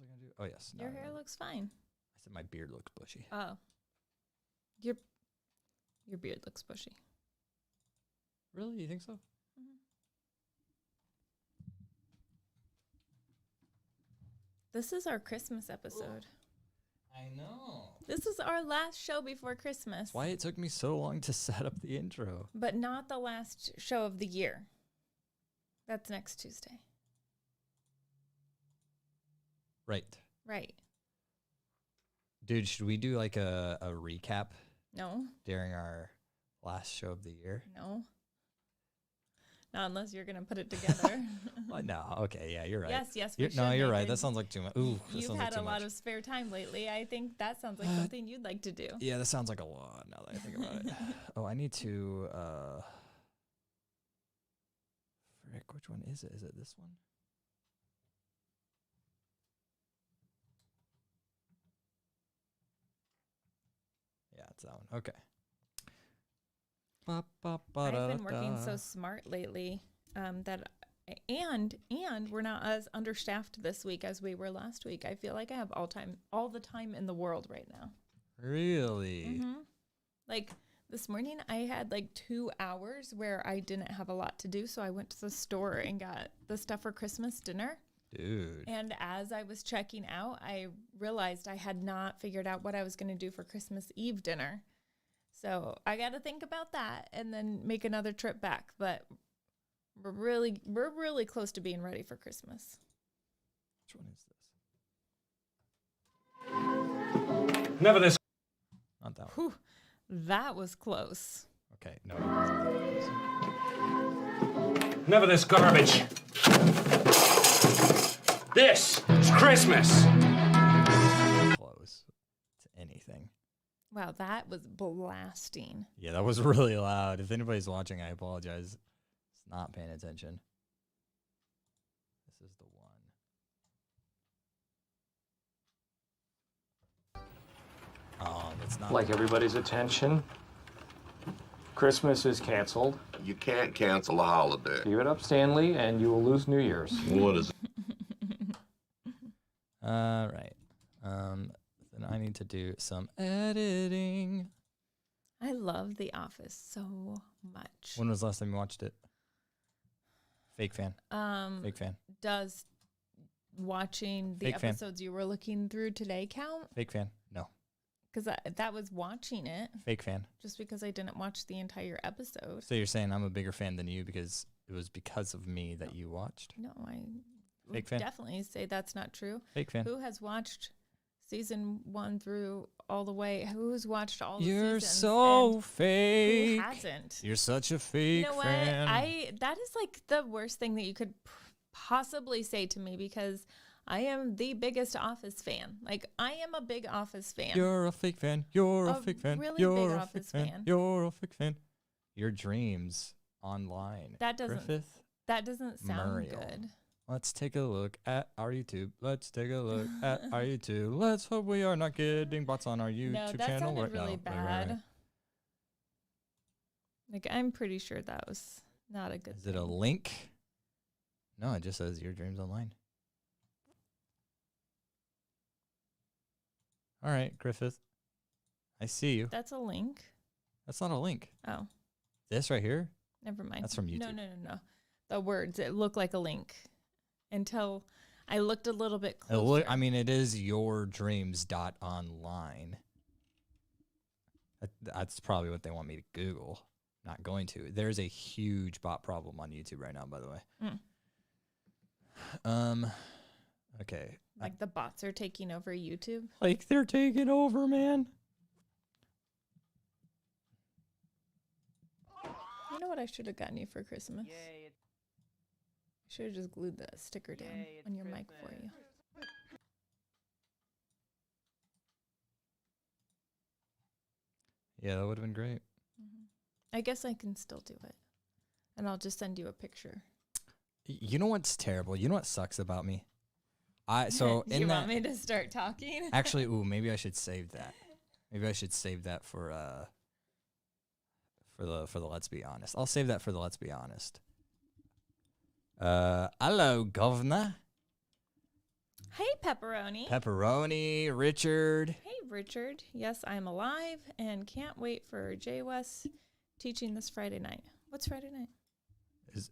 I gonna do? Oh yes. Your hair looks fine. I said my beard looks bushy. Oh. Your beard looks bushy. Really? You think so? Mm-hmm. This is our Christmas episode. I know. This is our last show before Christmas. Why it took me so long to set up the intro. But not the last show of the year. That's next Tuesday. Right. Right. Dude, should we do like a recap No. during our last show of the year? No. Not unless you're going to put it together. Well, no. Okay. Yeah, you're right. Yes, we should. No, you're right. Nathan. That sounds like too much. Ooh, that You've sounds had like too a lot much. of spare time lately. I think that sounds like something you'd like to do. Yeah, that sounds like a lot now that I think about it. Oh, I need to, frick, which one is it? Is it this one? Yeah, it's that one. Okay. I've been working so smart lately that and we're not as understaffed this week as we were last week. I feel like I have all the time in the world right now. Really? Mm-hmm. Like this morning I had like 2 hours where I didn't have a lot to do, so I went to the store and got the stuff for Christmas dinner. Dude. And as I was checking out, I realized I had not figured out what I was going to do for Christmas Eve dinner. So I got to think about that and then make another trip back. But we're really close to being ready for Christmas. Which one is this? Never this. Not that one. Whew, that was close. Okay, no. Never this garbage. This is Christmas. Close to anything. Wow, that was blasting. Yeah, that was really loud. If anybody's watching, I apologize. It's not paying attention. This is the one. Oh, that's not. Like everybody's attention, Christmas is canceled. You can't cancel a holiday. Give it up, Stanley, and you will lose New Year's. What is Right. Then I need to do some editing. I love The Office so much. When was the last time you watched it? Fake fan. Fake fan. Does watching the Fake fan. episodes you were looking through today count? Fake fan. No. Because that was watching it, Fake fan. just because I didn't watch the entire episode. So you're saying I'm a bigger fan than you because it was because of me that you watched? No, I would Fake fan. definitely say that's not true. Fake fan. Who has watched season 1 through all the way? Who's watched all the You're seasons? so and fake. Who hasn't? You're such a fake You know what? fan. That is like the worst thing that you could possibly say to me, because I am the biggest Office fan. Like, I am a big Office fan. You're a fake fan. You're a fake fan. really You're big a Office fake fan. fan. You're a fake fan. Your dreams online. That doesn't Griffith sound Muriel. good. Let's take a look at our YouTube. Let's take a look at our YouTube. Let's hope we are not getting bots on our YouTube No, that channel sounded right really now. Right. bad. Like, I'm pretty sure that was not a good Is thing. it a link? No, it just says your dreams online. All right, Griffith. I see you. That's a link? That's not a link. Oh, This right here? never mind. That's from No, YouTube. no. The words, it looked like a link until I looked a little bit closer. I mean, it is yourdreams.online. That's probably what they want me to Google. Not going to. There's a huge bot problem on YouTube right now, by the way. Okay. Like the bots are taking over YouTube. Like they're taking over, man. You know what I should have gotten you for Christmas? I should have just glued the sticker down on your mic for you. Yeah, that would have been great. I guess I can still do it. And I'll just send you a picture. You know what's terrible? You know what sucks about me? You want me to start talking? Actually, maybe I should save that. Maybe I should save that for the Let's Be Honest. I'll save that for the Let's Be Honest. Hello, governor. Hey, Pepperoni. Pepperoni, Richard. Hey, Richard. Yes, I'm alive and can't wait for Jay West teaching this Friday night. What's Friday night?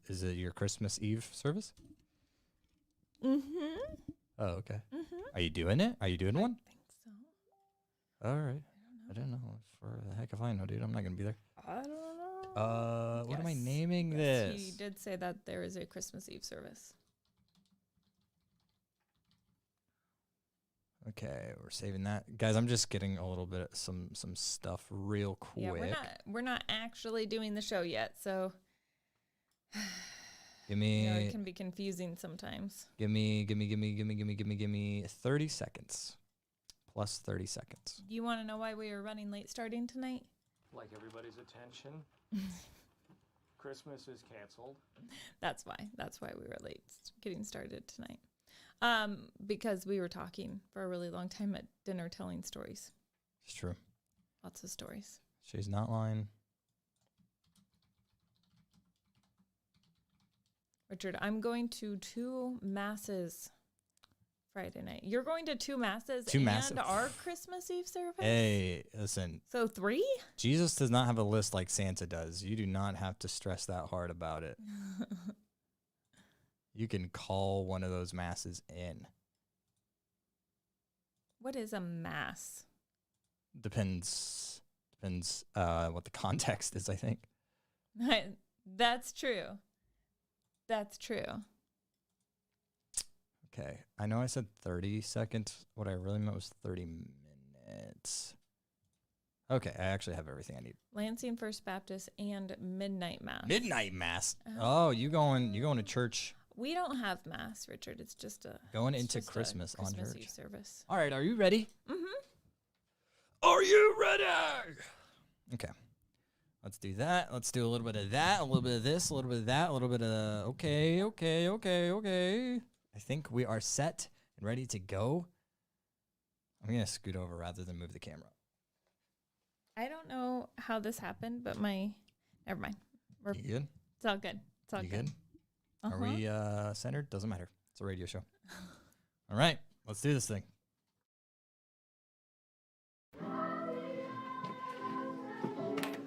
Is it your Christmas Eve service? Mm-hmm. Oh, okay. Mm-hmm. Are you doing it? Are you doing one? I think so. All right. I don't know. For the heck if I know, dude. I'm not going to be there. I don't know. What am I Yes. naming Yes, this? He did say that there is a Christmas Eve service. Okay, we're saving that. Guys, I'm just getting a little bit of some stuff real quick. Yeah, we're not actually doing the show yet, so Give me it can be confusing sometimes. give me 30 seconds. Plus 30 seconds. Do you want to know why we were running late starting tonight? Like everybody's attention. Christmas is canceled. That's why. That's why we were late getting started tonight. Because we were talking for a really long time at dinner telling stories. It's true. Lots of stories. She's not lying. Richard, I'm going to 2 masses Friday night. You're going to 2 masses Two masses. and our Christmas Eve service? Hey, listen. So 3? Jesus does not have a list like Santa does. You do not have to stress that hard about it. You can call one of those masses in. What is a mass? Depends what the context is, I think. That's true. That's true. Okay. I know I said 30 seconds. What I really meant was 30 minutes. Okay, I actually have everything I need. Lansing First Baptist and Midnight Mass. Midnight mass. Oh, you going to church? We don't have mass, Richard. It's just a Going it's into just a Christmas on Christmas church. Eve service. All right, are you ready? Mm-hmm. Are you ready? Okay. Let's do that. Let's do a little bit of that, a little bit of this, a little bit of that, a little bit of okay. I think we are set and ready to go. I'm going to scoot over rather than move the camera. I don't know how this happened, but never mind. You good? It's all good. It's all You good. good? Are we centered? Doesn't matter. It's a radio show. All right, let's do this thing.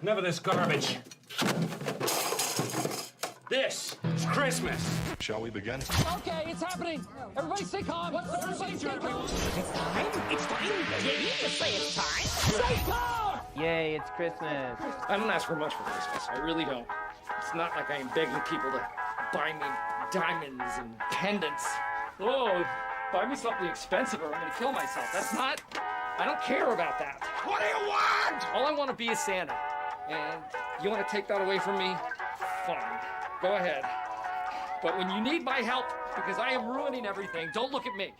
Enough of this garbage. This is Christmas. Shall we begin? Okay, it's happening. Everybody stay calm. What's the procedure? It's time. It's time. Yeah, you just say it's time. Stay calm! Yay, it's Christmas. I don't ask for much for Christmas. I really don't. It's not like I am begging people to buy me diamonds and pendants. Oh, buy me something expensive or I'm going to kill myself. I don't care about that. What do you want? All I want to be is Santa. And you want to take that away from me? Fine. Go ahead. But when you need my help, because I am ruining everything, don't look at me.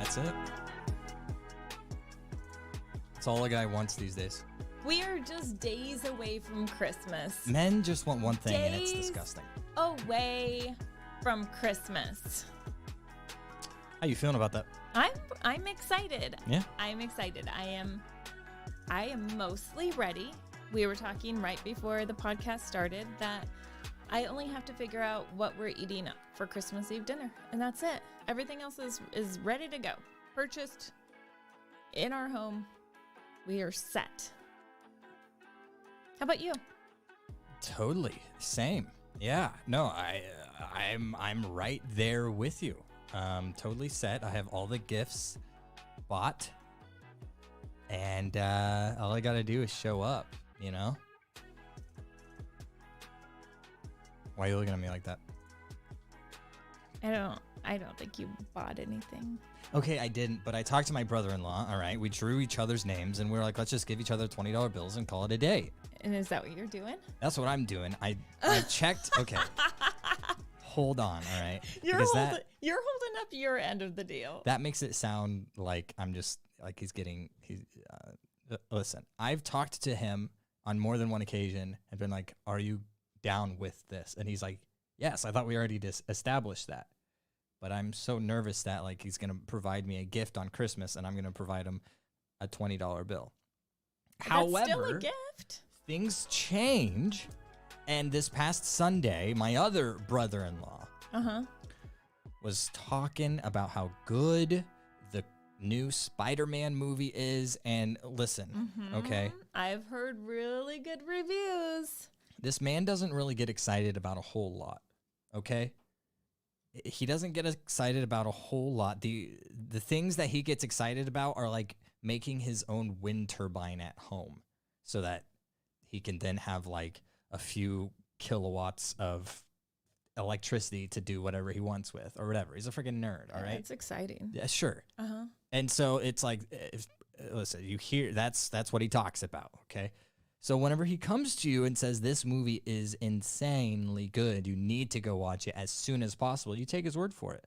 That's it. That's all a guy wants these days. We are just days away from Christmas. Men just want one thing, and it's Days disgusting. Away from Christmas. How you feeling about that? I'm excited. Yeah. I'm excited. I am mostly ready. We were talking right before the podcast started that I only have to figure out what we're eating for Christmas Eve dinner, and that's it. Everything else is ready to go. Purchased in our home. We are set. How about you? Totally. Same. Yeah. No, I'm right there with you. Totally set. I have all the gifts bought. And all I gotta do is show up, you know? Why are you looking at me like that? I don't think you bought anything. Okay, I didn't, but I talked to my brother-in-law, all right? We drew each other's names, and we were like, let's just give each other $20 bills and call it a day. And is that what you're doing? That's what I'm doing. I checked. Okay. Hold on, all right? You're Because holding up your end of the deal. that makes it sound like I'm just, like listen, I've talked to him on more than one occasion and been like, are you down with this? And he's like, yes, I thought we already established that. But I'm so nervous that like he's going to provide me a gift on Christmas and I'm going to provide him a $20 bill. That's still a gift. Things change. And this past Sunday, my other brother-in-law was talking about how good the new Spider-Man movie is. And listen, okay, I've heard really good reviews. this man doesn't really get excited about a whole lot, okay? He doesn't get excited about a whole lot. The things that he gets excited about are like making his own wind turbine at home so that he can then have like a few kilowatts of electricity to do whatever he wants with or whatever. He's a freaking nerd, all right? It's exciting. Yeah, sure. Uh-huh. And so it's like, listen, you hear that's what he talks about, okay? So whenever he comes to you and says this movie is insanely good, you need to go watch it as soon as possible, you take his word for it.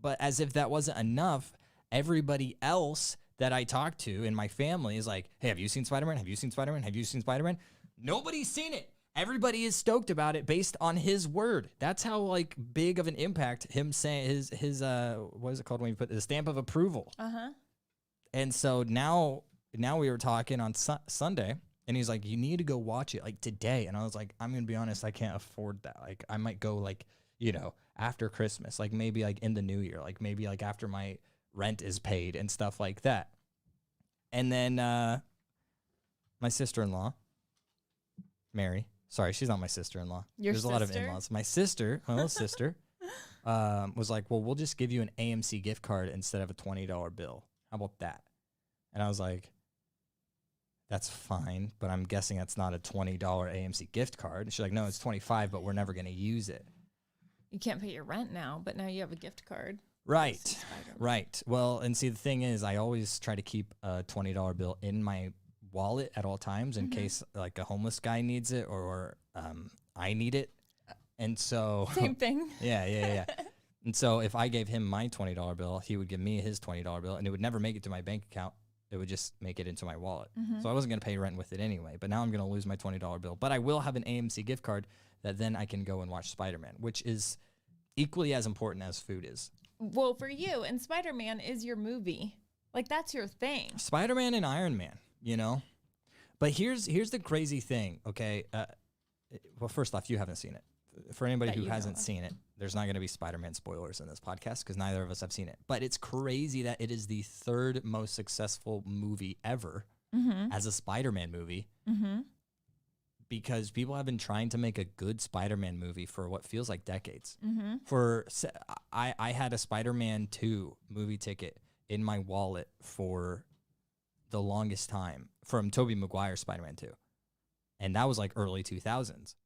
But as if that wasn't enough, everybody else that I talk to in my family is like, hey, have you seen Spider-Man? Have you seen Spider-Man? Have you seen Spider-Man? Nobody's seen it. Everybody is stoked about it based on his word. That's how like big of an impact him saying his what is it called when you put the stamp of approval. And so now we were talking on Sunday, and he's like, you need to go watch it like today. And I was like, I'm gonna be honest, I can't afford that. Like I might go like, you know, after Christmas, like maybe like in the new year, like maybe like after my rent is paid and stuff like that. And then my sister-in-law, Mary. Sorry, she's not my sister-in-law. Your There's a lot of sister? in-laws. My sister, my little sister, was like, well, we'll just give you an AMC gift card instead of a $20 bill. How about that? And I was like, that's fine, but I'm guessing that's not a $20 AMC gift card. And she's like, no, it's $25, but we're never going to use it. You can't pay your rent now, but now you have a gift card. Right, right. Well, and see, the thing is, I always try to keep a $20 bill in my wallet at all times in case like a homeless guy needs it or I need it. And so Same thing. yeah. And so if I gave him my $20 bill, he would give me his $20 bill, and it would never make it to my bank account. It would just make it into my wallet. So I wasn't going to pay rent with it anyway, but now I'm going to lose my $20 bill. But I will have an AMC gift card that then I can go and watch Spider-Man, which is equally as important as food is. Well, for you, and Spider-Man is your movie. Like, that's your thing. Spider-Man and Iron Man, you know? But here's the crazy thing, okay? Well, first off, you haven't seen it. For anybody That who you know hasn't of. seen it, there's not going to be Spider-Man spoilers in this podcast because neither of us have seen it. But it's crazy that it is the third most successful movie ever as a Spider-Man movie because people have been trying to make a good Spider-Man movie for what feels like decades. I had a Spider-Man 2 movie ticket in my wallet for the longest time from Tobey Maguire's Spider-Man 2. And that was like early 2000s.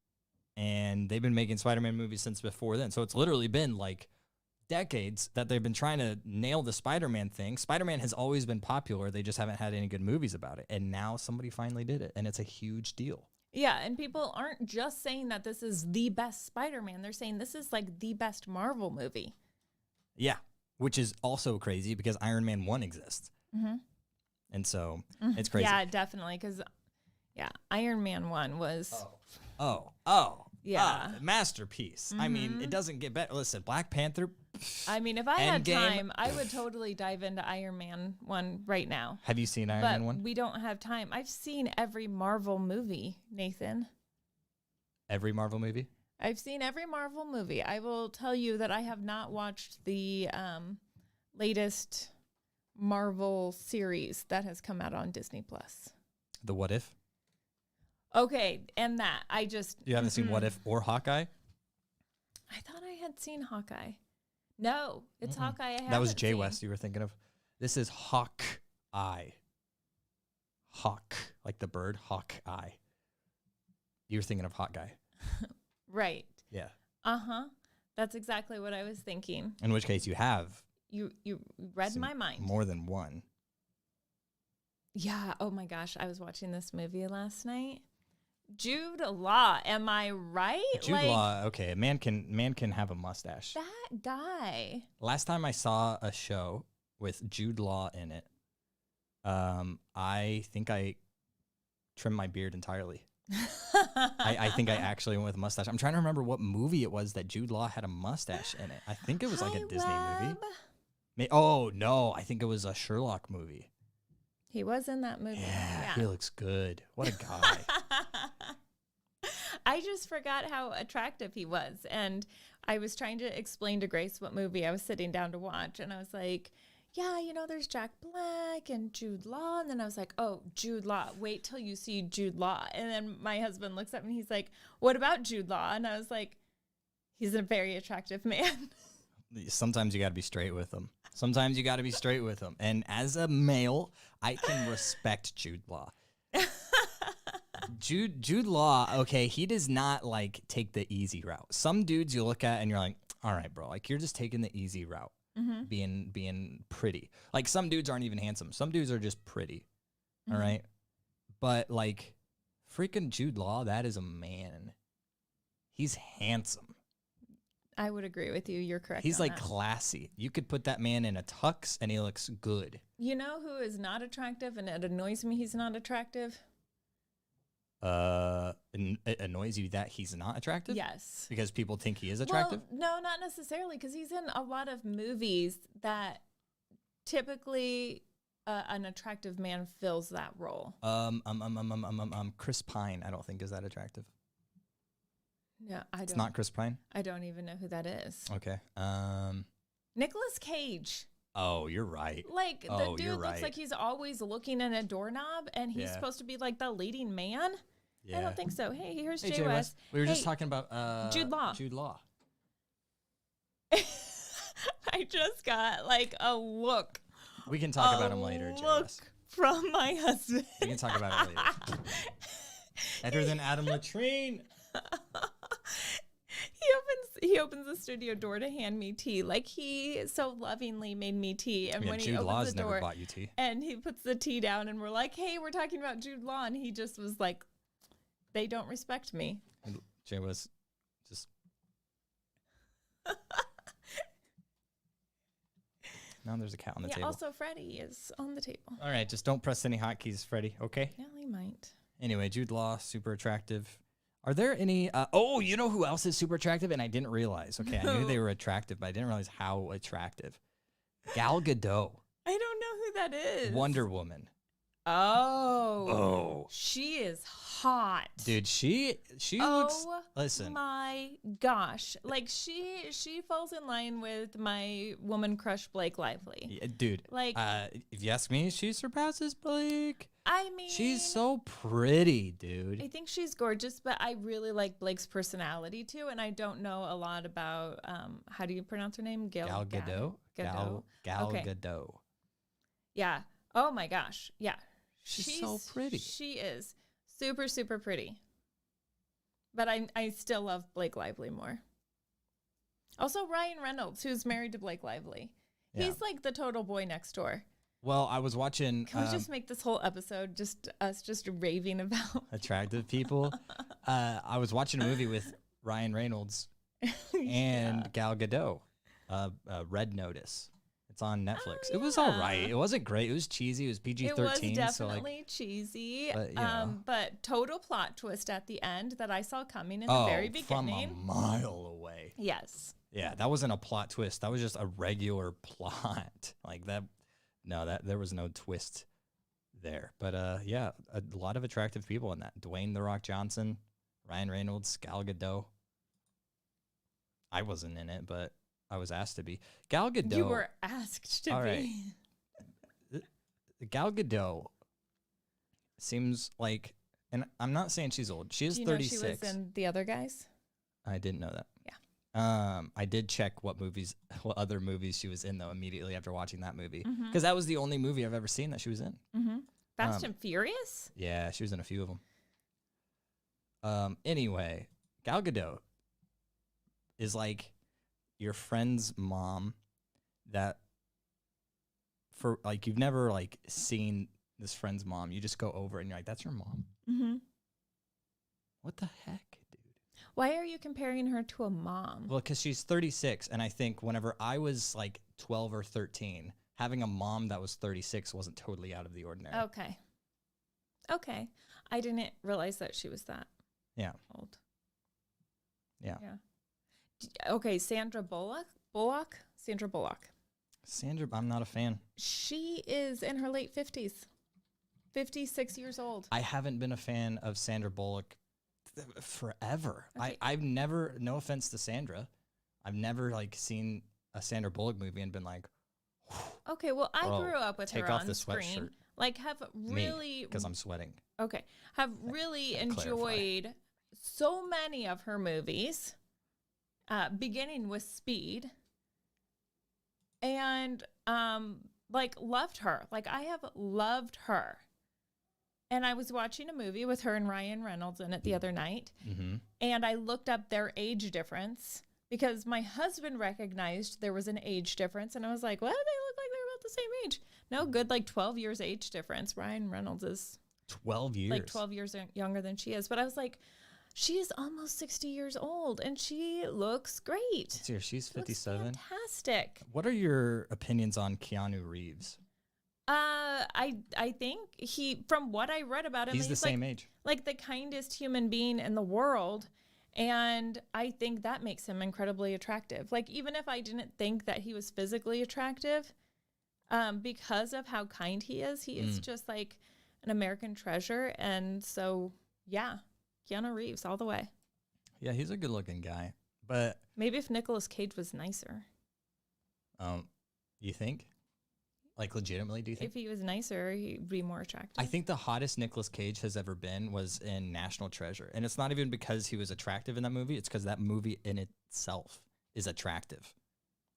And they've been making Spider-Man movies since before then. So it's literally been like decades that they've been trying to nail the Spider-Man thing. Spider-Man has always been popular. They just haven't had any good movies about it. And now somebody finally did it. And it's a huge deal. Yeah, and people aren't just saying that this is the best Spider-Man. They're saying this is like the best Marvel movie. Yeah, which is also crazy because Iron Man 1 exists. And so it's crazy. Yeah, definitely. Because, yeah, Iron Man 1 was... Yeah. Masterpiece. I mean, it doesn't get better. Listen, Black Panther. I mean, if I had Endgame. time, I would totally dive into Iron Man 1 right now. Have you seen Iron But Man 1? we don't have time. I've seen every Marvel movie, Nathan. Every Marvel movie? I've seen every Marvel movie. I will tell you that I have not watched the latest Marvel series that has come out on Disney Plus. The What If? Okay, and that I just You haven't seen What If or Hawkeye? I thought I had seen Hawkeye. No, it's Hawkeye. I haven't That was Jay seen. West you were thinking of. This is Hawkeye. Hawk, like the bird, Hawkeye. You were thinking of Hawkeye. Right. Yeah. Uh-huh. That's exactly what I was thinking. In which case you have You read seen my mind. more than one. Yeah. Oh my gosh. I was watching this movie last night. Jude Law. Am I right? Jude Law, okay, a man can have a mustache. That guy. Last time I saw a show with Jude Law in it, I think I trimmed my beard entirely. I think I actually went with a mustache. I'm trying to remember what movie it was that Jude Law had a mustache in it. I think it was like a Disney movie. Oh, no, I think it was a Sherlock movie. He was in that movie. Yeah, he looks good. What a guy. I just forgot how attractive he was. And I was trying to explain to Grace what movie I was sitting down to watch. And I was like, yeah, there's Jack Black and Jude Law. And then I was like, oh, Jude Law. Wait till you see Jude Law. And then my husband looks at me and he's like, what about Jude Law? And I was like, he's a very attractive man. Sometimes you got to be straight with them. And as a male, I can respect Jude Law. Jude Law, okay, he does not like take the easy route. Some dudes you look at and you're like, all right, bro, like you're just taking the easy route, being pretty. Like some dudes aren't even handsome. Some dudes are just pretty, all right? But like freaking Jude Law, that is a man. He's handsome. I would agree with you. You're correct. He's on like that. classy. You could put that man in a tux and he looks good. You know who is not attractive and it annoys me he's not attractive? It annoys you that he's not attractive? Yes. Because people think he is attractive? Well, no, not necessarily, because he's in a lot of movies that typically an attractive man fills that role. Chris Pine, I don't think is that attractive. No, I don't. It's not Chris Pine? I don't even know who that is. Okay. Nicolas Cage. Oh, you're right. Like, the Oh, dude you're looks right. like he's always looking at a doorknob, and he's Yeah. supposed to be like the leading man. Yeah. I don't think so. Hey, here's Hey, Jay Jay West. We were just Hey, talking about Jude Law. Jude Law. I just got like a look. We can talk about him later, Jay Look West. from my husband. We can talk about it later. Better than Adam Latrine. He opens the studio door to hand me tea. Like, he so lovingly made me tea. And Yeah, when he Jude opens Law's the never door bought you tea. and he puts the tea down and we're like, hey, we're talking about Jude Law. And he just was like, they don't respect me. And Jay was just... Now there's a cat on the Yeah, table. also Freddie is on the table. All right, just don't press any hotkeys, Freddie, okay? Yeah, he might. Anyway, Jude Law, super attractive. Are there any... oh, you know who else is super attractive? And I didn't realize. Okay, I knew they were attractive, but I didn't realize how attractive. Gal Gadot, I don't know who that is. Wonder Woman. Oh. Oh. She is hot. Dude, she looks... Listen. My gosh. Like, she falls in line with my woman crush, Blake Lively. Yeah, dude, Like, if you ask me, she surpasses Blake. I mean, She's so pretty, I dude. think she's gorgeous, but I really like Blake's personality too. And I don't know a lot about, how do you pronounce her name? Gal Gadot? Gadot. Gal Okay. Gadot. Yeah. Oh my gosh. Yeah. She's so pretty. She is super, super pretty. But I still love Blake Lively more. Also, Ryan Reynolds, who's married to Blake Lively. Yeah. He's like the total boy next door. Well, I was watching Can we just make this whole episode just us just raving about? attractive people. I was watching a movie with Ryan Reynolds and Gal Gadot, Red Notice. It's on Netflix. It was all right. It wasn't great. It was cheesy. It was PG-13. It was definitely so like, cheesy. but, you know. But total plot twist at the end that I saw coming in the very beginning. from a mile away. Yes. Yeah, that wasn't a plot twist. That was just a regular plot. Like that. No, that there was no twist there. But yeah, a lot of attractive people in that. Dwayne The Rock Johnson, Ryan Reynolds, Gal Gadot. I wasn't in it, but I was asked to be. Gal Gadot. You were asked to All be. right. Gal Gadot seems like, and I'm not saying she's old. She is Do you know 36. she was in The Other Guys? I didn't know that. Yeah. I did check what other movies she was in though immediately after watching that movie, because that was the only movie I've ever seen that she was in. Mm-hmm. Fast and Furious? Yeah, she was in a few of them. Anyway, Gal Gadot is like your friend's mom that for like you've never like seen this friend's mom. You just go over and you're like, that's your mom. Mm-hmm. What the heck, dude? Why are you comparing her to a mom? Well, because she's 36, and I think whenever I was like 12 or 13, having a mom that was 36 wasn't totally out of the ordinary. Okay. Okay. I didn't realize that she was that Yeah. old. Yeah. Okay, Sandra Bullock? Sandra Bullock. Sandra, I'm not a fan. She is in her late 50s. 56 years old. I haven't been a fan of Sandra Bullock forever. Okay. I've never, no offense to Sandra, I've never like seen a Sandra Bullock movie and been like, Okay, well, I Bro, grew up with take her off on the screen. sweatshirt. Like, have really because I'm sweating. okay, have really gotta clarify. enjoyed so many of her movies, beginning with Speed, and like loved her. Like I have loved her. And I was watching a movie with her and Ryan Reynolds in it the other night, and I looked up their age difference because my husband recognized there was an age difference, and I was like, "What? They look like they're about the same age." No, good, like 12 years age difference. Ryan Reynolds is 12 years. like 12 years younger than she is, but I was like, she is almost 60 years old, and she looks great. Let's see, she's Looks 57. fantastic. What are your opinions on Keanu Reeves? I think he, from what I read about him, He's the same age. like the kindest human being in the world. And I think that makes him incredibly attractive. Like, even if I didn't think that he was physically attractive, because of how kind he is just like an American treasure. And so, yeah, Keanu Reeves all the way. Yeah, he's a good looking guy. But Maybe if Nicolas Cage was nicer. you think? Like legitimately, do you think? If he was nicer, he'd be more attractive. I think the hottest Nicolas Cage has ever been was in National Treasure. And it's not even because he was attractive in that movie. It's because that movie in itself is attractive.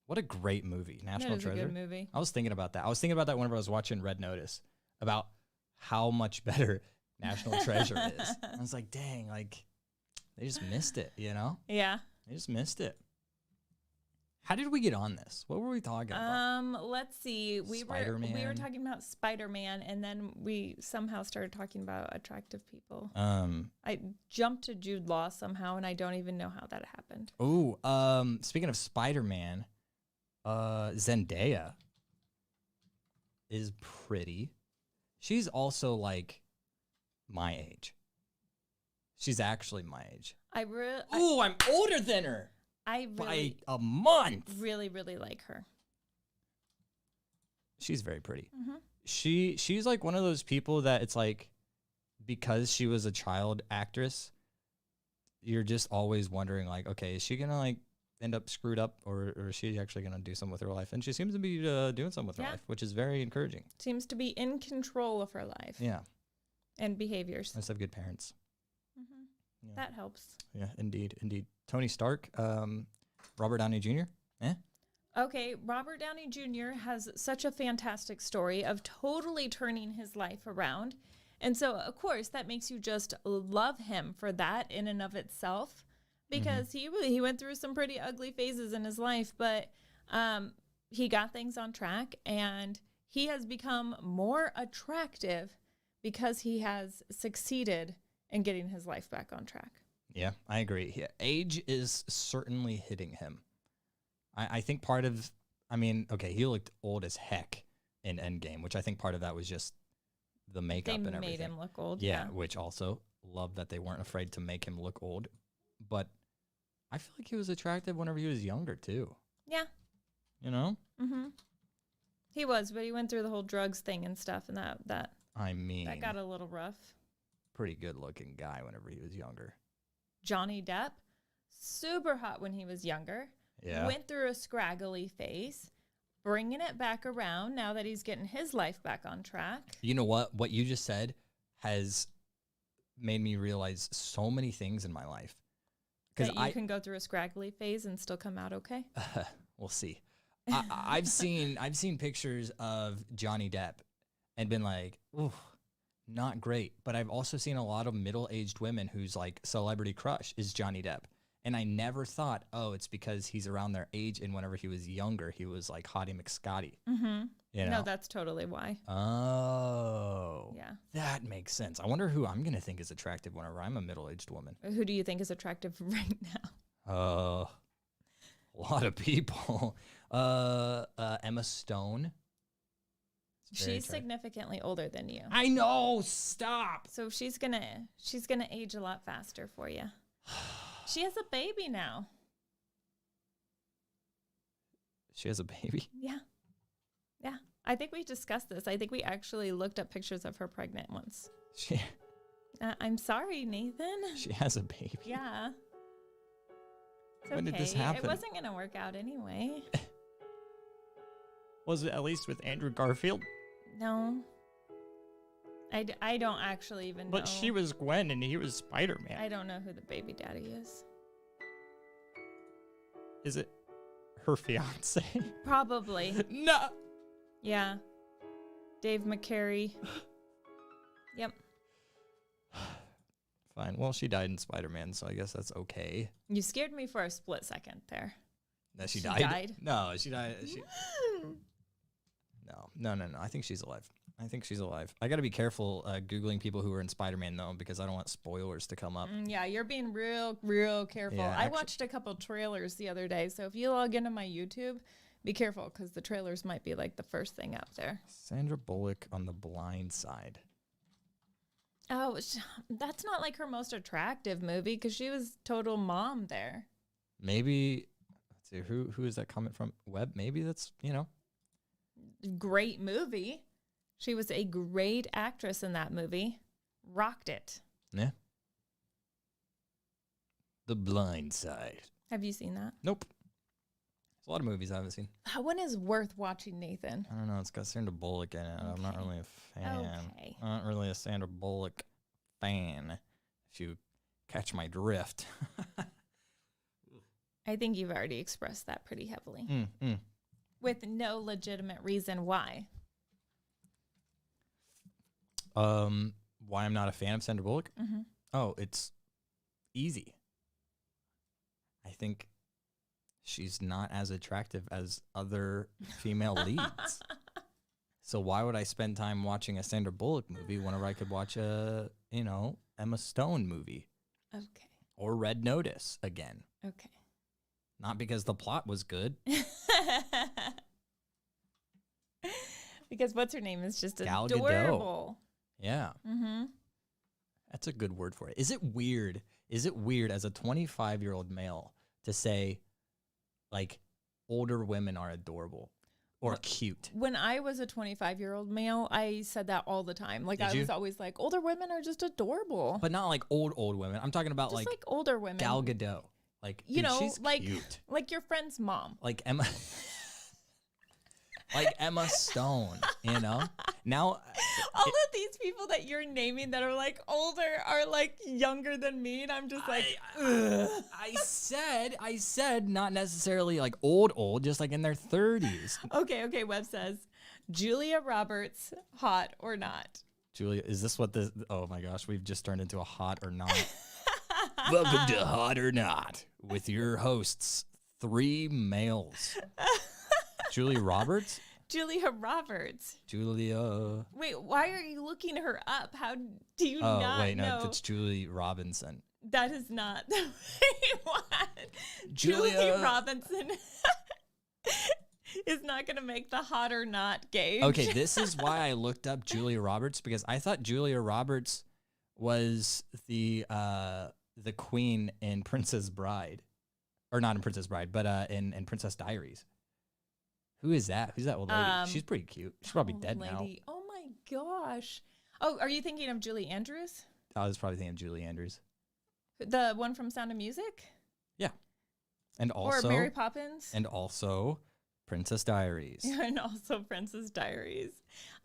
What a great movie, National That is Treasure. a good movie. I was thinking about that. I was thinking about that whenever I was watching Red Notice, about how much better National Treasure is. I was like, dang, like they just missed it, you know? Yeah. They just missed it. How did we get on this? What were we talking about? Let's see. We were Spider-Man. talking about Spider-Man, and then we somehow started talking about attractive people. I jumped to Jude Law somehow, and I don't even know how that happened. Speaking of Spider-Man, Zendaya is pretty. She's also like my age. She's actually my age. I'm older than her. I by a month. really, really like her. She's very pretty. Mm-hmm. She's like one of those people that it's like, because she was a child actress, you're just always wondering like, okay, is she gonna like end up screwed up, or is she actually gonna do something with her life? And she seems to be doing something with her life, which is very encouraging. Seems to be in control of her life. Yeah, And behaviors. must have good parents. Mm-hmm. Yeah. That helps. Yeah, indeed. Tony Stark, Robert Downey Jr. Okay, Robert Downey Jr. has such a fantastic story of totally turning his life around. And so, of course, that makes you just love him for that in and of itself, because he went through some pretty ugly phases in his life, but he got things on track, and he has become more attractive because he has succeeded in getting his life back on track. Yeah, I agree. Age is certainly hitting him. I think part of, he looked old as heck in Endgame, which I think part of that was just the makeup and everything. They made him look old. Yeah, which also love that they weren't afraid to make him look old. But I feel like he was attractive whenever he was younger too. Yeah. You know? Mm-hmm. He was, but he went through the whole drugs thing and stuff, and that got a little rough. Pretty good looking guy whenever he was younger. Johnny Depp, super hot when he was younger. Yeah. Went through a scraggly phase, bringing it back around now that he's getting his life back on track. You know what? What you just said has made me realize so many things in my life. That you can go through a scraggly phase and still come out okay? We'll see. I've seen pictures of Johnny Depp and been like, ooh, not great. But I've also seen a lot of middle-aged women whose like celebrity crush is Johnny Depp. And I never thought, oh, it's because he's around their age, and whenever he was younger, he was like Hottie McScotty. Mm-hmm. You know? No, that's totally why. Oh. Yeah. That makes sense. I wonder who I'm going to think is attractive whenever I'm a middle-aged woman. Who do you think is attractive right now? A lot of people. Emma Stone. She's significantly older than you. I know. Stop. So she's gonna age a lot faster for you. She has a baby now. She has a baby? Yeah. Yeah. I think we discussed this. I think we actually looked up pictures of her pregnant once. She I'm sorry, Nathan. has a baby. Yeah. It's When did this okay. happen? It wasn't going to work out anyway. Was it at least with Andrew Garfield? No. I don't actually even know. But she was Gwen and he was Spider-Man. I don't know who the baby daddy is. Is it her fiance? Probably. No. Yeah. Dave McCary. Yep. Fine. Well, she died in Spider-Man, so I guess that's okay. You scared me for a split second there. That she She died? died? No, she died. No. I think she's alive. I got to be careful Googling people who were in Spider-Man, though, because I don't want spoilers to come up. Yeah, you're being real careful. Yeah, I actu- watched a couple trailers the other day, so if you log into my YouTube, be careful because the trailers might be like the first thing up there. Sandra Bullock on The Blind Side. Oh, that's not like her most attractive movie because she was total mom there. Maybe, let's see, who is that comment from? Webb? Maybe that's, Great movie. She was a great actress in that movie. Rocked it. Yeah. The Blind Side. Have you seen that? Nope. There's a lot of movies I haven't seen. That one is worth watching, Nathan. I don't know. It's got Sandra Bullock in it. I'm not Okay. really a fan. Okay. I'm not really a Sandra Bullock fan, if you catch my drift. I think you've already expressed that pretty heavily. Mm. With no legitimate reason why. Why I'm not a fan of Sandra Bullock? Mm-hmm. Oh, it's easy. I think she's not as attractive as other female leads. So why would I spend time watching a Sandra Bullock movie whenever I could watch a, Emma Stone movie Okay. or Red Notice again? Okay. Not because the plot was good. Because what's her name is just Gal Gadot. adorable. Yeah. Mm-hmm. That's a good word for it. Is it weird? Is it weird as a 25-year-old male to say, like, older women are adorable or cute? When I was a 25-year-old male, I said that all the time. Like, Did I you? was always like, older women are just adorable. But not like old women. I'm talking about just like older women. Gal Gadot. Like, You dude, know, she's like cute. like your friend's mom. Like Emma. Like Emma Stone, Now, All of these people that you're naming that are like older are like younger than me, and I'm just like, ugh. I said not necessarily like old, just like in their 30s. Okay, Webb says, Julia Roberts, hot or not? Julia, is this what this? Oh my gosh, we've just turned into a hot or not. Welcome to Hot or Not with your hosts, 3 males. Julia Roberts? Julia Roberts. Julia. Wait, why are you looking her up? How do you Oh, not wait, no, know? it's Julie Robinson. That is not the way what? Julia- Julie Robinson is not going to make the hot or not gauge. Okay, this is why I looked up Julia Roberts, because I thought Julia Roberts was the queen in Princess Bride. Or not in Princess Bride, but in Princess Diaries. Who is that? Who's that old lady? She's pretty cute. She's probably Old dead now. lady. Oh my gosh. Oh, are you thinking of Julie Andrews? I was probably thinking of Julie Andrews. The one from Sound of Music? Yeah. And also or Mary Poppins? And also Princess Diaries. And also Princess Diaries.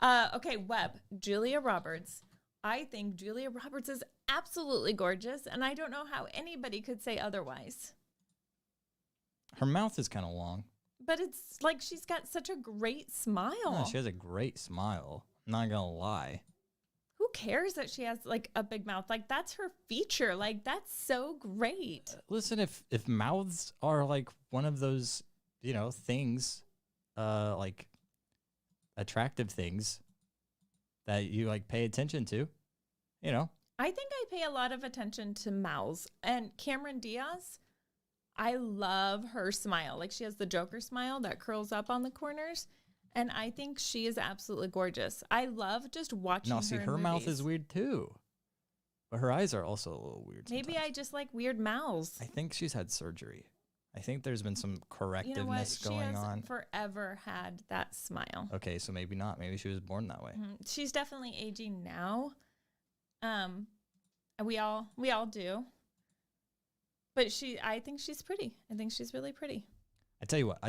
Okay, Webb, Julia Roberts. I think Julia Roberts is absolutely gorgeous, and I don't know how anybody could say otherwise. Her mouth is kind of long. But it's like she's got such a great smile. Oh, she has a great smile. Not gonna lie. Who cares that she has like a big mouth? Like that's her feature. Like that's so great. Listen, if mouths are like one of those, things, like attractive things that you like pay attention to, I think I pay a lot of attention to mouths. And Cameron Diaz, I love her smile. Like she has the Joker smile that curls up on the corners. And I think she is absolutely gorgeous. I love just watching her. No, see, in her mouth movies. is weird too. But her eyes are also a little weird. Maybe sometimes. I just like weird mouths. I think she's had surgery. I think there's been some correctiveness You know what? going She has on. forever had that smile. Okay, so maybe not. Maybe she was born that way. Mhm. She's definitely aging now. We all do. But I think she's pretty. I think she's really pretty. I tell you what.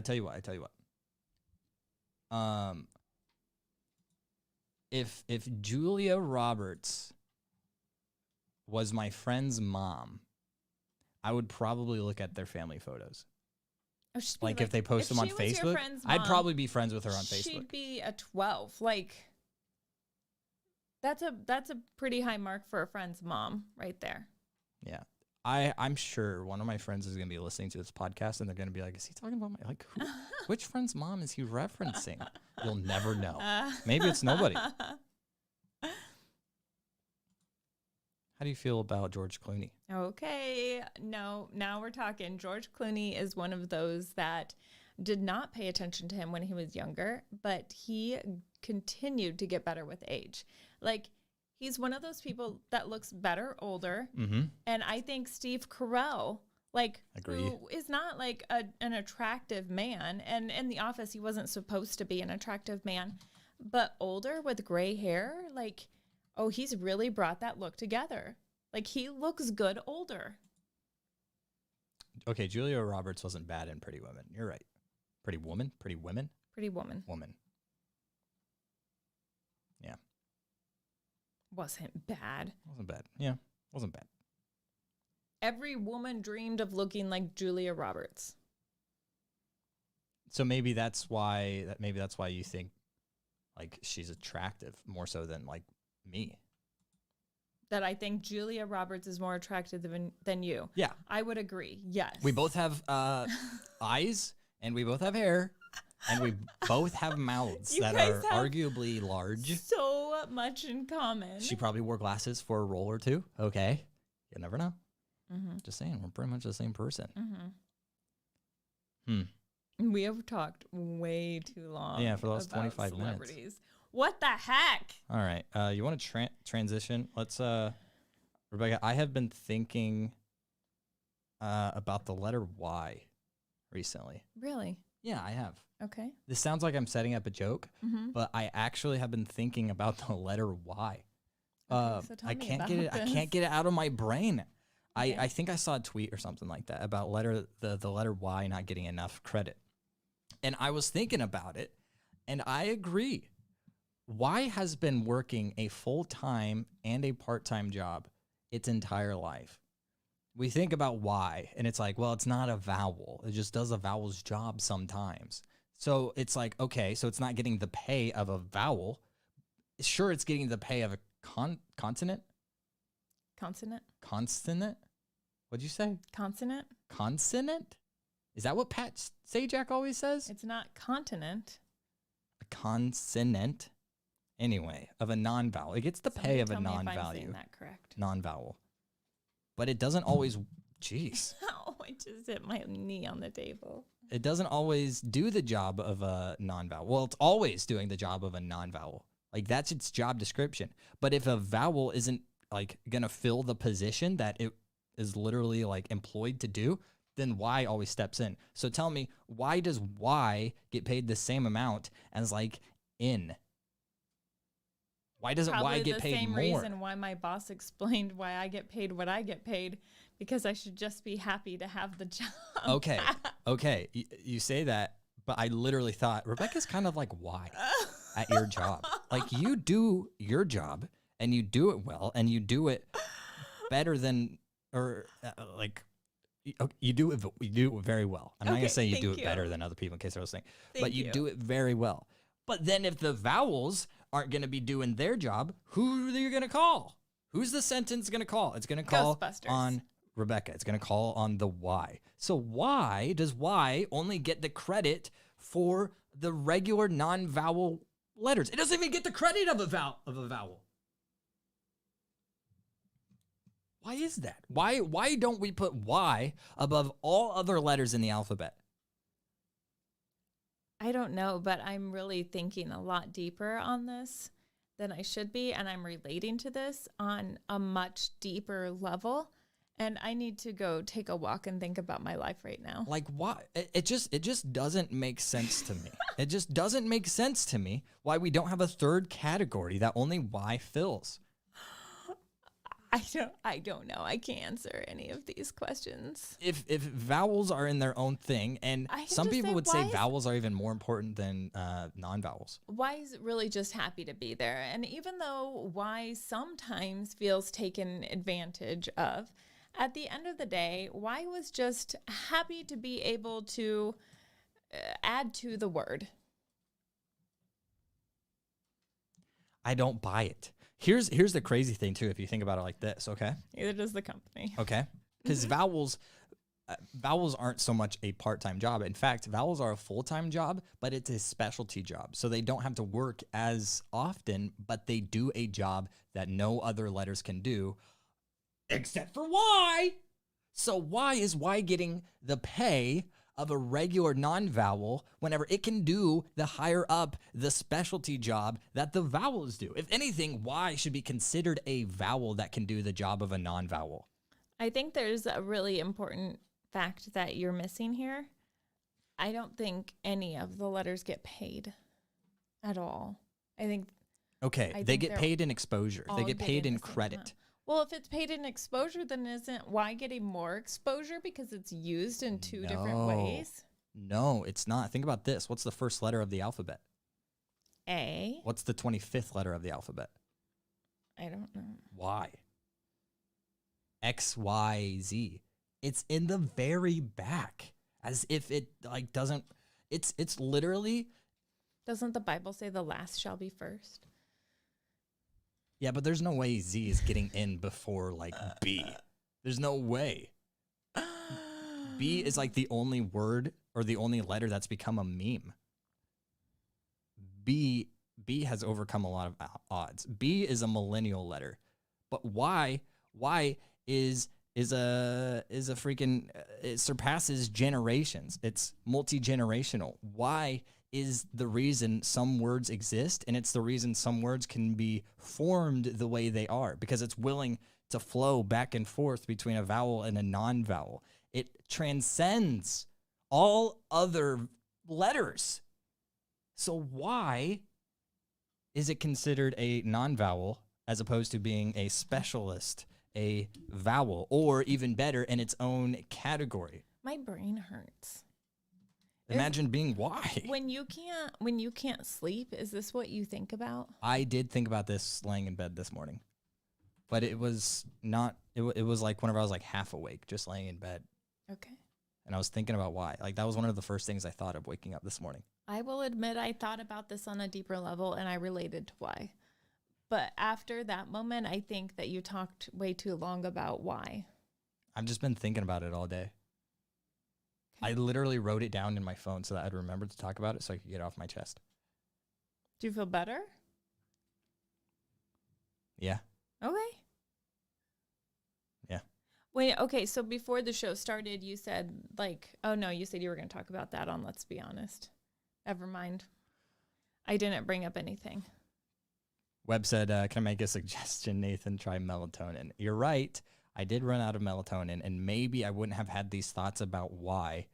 If Julia Roberts was my friend's mom, I would probably look at their family photos. Oh, she'd be Like if they post them on she was your Facebook, friend's I'd mom, probably be friends with her on Facebook. She'd be a 12. Like that's a pretty high mark for a friend's mom right there. Yeah. I'm sure one of my friends is going to be listening to this podcast and they're going to be like, is he talking about who? Which friend's mom is he referencing? You'll never know. Maybe it's nobody. How do you feel about George Clooney? Okay. No, now we're talking. George Clooney is one of those that did not pay attention to him when he was younger, but he continued to get better with age. Like, he's one of those people that looks better older. Mm-hmm. And I think Steve Carell, who is not like an attractive man, and in The Office, he wasn't supposed to be an attractive man, but older with gray hair, he's really brought that look together. Like, he looks good older. Okay, Julia Roberts wasn't bad in Pretty Women. You're right. Pretty Woman? Pretty Women? Pretty Woman. Woman. Yeah. Wasn't bad. Wasn't bad. Yeah, wasn't bad. Every woman dreamed of looking like Julia Roberts. So maybe that's why you think she's attractive more so than me. That I think Julia Roberts is more attractive than you. Yeah. I would agree. Yes. We both have eyes and we both have hair and we both have mouths that are arguably large. So much in common. She probably wore glasses for a role or two. Okay. You never know. Mm-hmm. Just saying, we're pretty much the same person. Mm-hmm. We have talked way too long. Yeah, for the last 25 minutes. What the heck? All right. You want to transition? Let's, Rebecca, I have been thinking about the letter Y recently. Really? Yeah, I have. Okay. This sounds like I'm setting up a joke, but I actually have been thinking about the letter Y. Okay, so tell I me can't about get it. this. I can't get it out of my brain. Okay. I think I saw a tweet or something like that about the letter Y not getting enough credit. And I was thinking about it, and I agree. Y has been working a full-time and a part-time job its entire life. We think about Y, and it's like, well, it's not a vowel. It just does a vowel's job sometimes. So it's like, okay, so it's not getting the pay of a vowel. Sure, it's getting the pay of a consonant? Consonant? Consonant? What'd you say? Consonant? Consonant? Is that what Pat Sajak always says? It's not continent. A consonant? Anyway, of a non-vowel. It gets the pay of a Tell me if I'm non-value. saying that correct. Non-vowel. But it doesn't always, jeez. Oh, I just hit my knee on the table. It doesn't always do the job of a non-vowel. Well, it's always doing the job of a non-vowel. Like, that's its job description. But if a vowel isn't, going to fill the position that it is literally, employed to do, then Y always steps in. So tell me, why does Y get paid the same amount as, in? Why doesn't Y get paid more? Probably the same reason why my boss explained why I get paid what I get paid, because I should just be happy to have the job. Okay. You say that, but I literally thought, Rebecca's kind of like Y at your job. You do your job, and you do it well, and you do it better than, you do it very well. I'm not going to say you do it better than other people in case they're listening, but you do it very well. But then if the vowels aren't going to be doing their job, who are you going to call? Who's the sentence going to call? It's going to call on Rebecca. It's going to call on the Y. So why does Y only get the credit for the regular non-vowel letters? It doesn't even get the credit of a vowel. Why is that? Why don't we put Y above all other letters in the alphabet? I don't know, but I'm really thinking a lot deeper on this than I should be, and I'm relating to this on a much deeper level, and I need to go take a walk and think about my life right now. Why? It just doesn't make sense to me. It just doesn't make sense to me why we don't have a third category that only Y fills. I don't know. I can't answer any of these questions. If vowels are in their own thing, and I can some just people say, would why say is- vowels are even more important than non-vowels. Y is really just happy to be there. And even though Y sometimes feels taken advantage of, at the end of the day, Y was just happy to be able to add to the word. I don't buy it. Here's the crazy thing too, if you think about it like this, okay? Neither does the company. Okay? Because vowels aren't so much a part-time job. In fact, vowels are a full-time job, but it's a specialty job. So they don't have to work as often, but they do a job that no other letters can do, except for Y. So why is Y getting the pay of a regular non-vowel whenever it can do the higher up, the specialty job that the vowels do? If anything, Y should be considered a vowel that can do the job of a non-vowel. I think there's a really important fact that you're missing here. I don't think any of the letters get paid at all. I think Okay, I they think get they're paid in exposure. They all get paid getting in the same credit. amount. Well, if it's paid in exposure, then isn't Y getting more exposure because it's used in two different No. ways? No, it's not. Think about this. What's the first letter of the alphabet? A. What's the 25th letter of the alphabet? I don't know. Y. X, Y, Z. It's in the very back, as if it like doesn't. It's literally. Doesn't the Bible say the last shall be first? Yeah, but there's no way Z is getting in before like B. There's no way. B is like the only word or the only letter that's become a meme. B has overcome a lot of odds. B is a millennial letter, but Y is a freaking it surpasses generations. It's multi-generational. Y is the reason some words exist, and it's the reason some words can be formed the way they are, because it's willing to flow back and forth between a vowel and a non-vowel. It transcends all other letters. So why is it considered a non-vowel as opposed to being a specialist, a vowel, or even better, in its own category? My brain hurts. Imagine being Y. When you can't sleep, is this what you think about? I did think about this laying in bed this morning, but it was not. It was like whenever I was like half awake, just laying in bed, Okay. and I was thinking about why. Like that was one of the first things I thought of waking up this morning. I will admit I thought about this on a deeper level and I related to why. But after that moment, I think that you talked way too long about why. I've just been thinking about it all day. I literally wrote it down in my phone so that I'd remember to talk about it so I could get it off my chest. Do you feel better? Yeah. Okay. Yeah. Wait, okay, so before the show started, you said, you said you were going to talk about that on Let's Be Honest. Never mind. I didn't bring up anything. Webb said, can I make a suggestion, Nathan? Try melatonin. You're right. I did run out of melatonin, and maybe I wouldn't have had these thoughts about why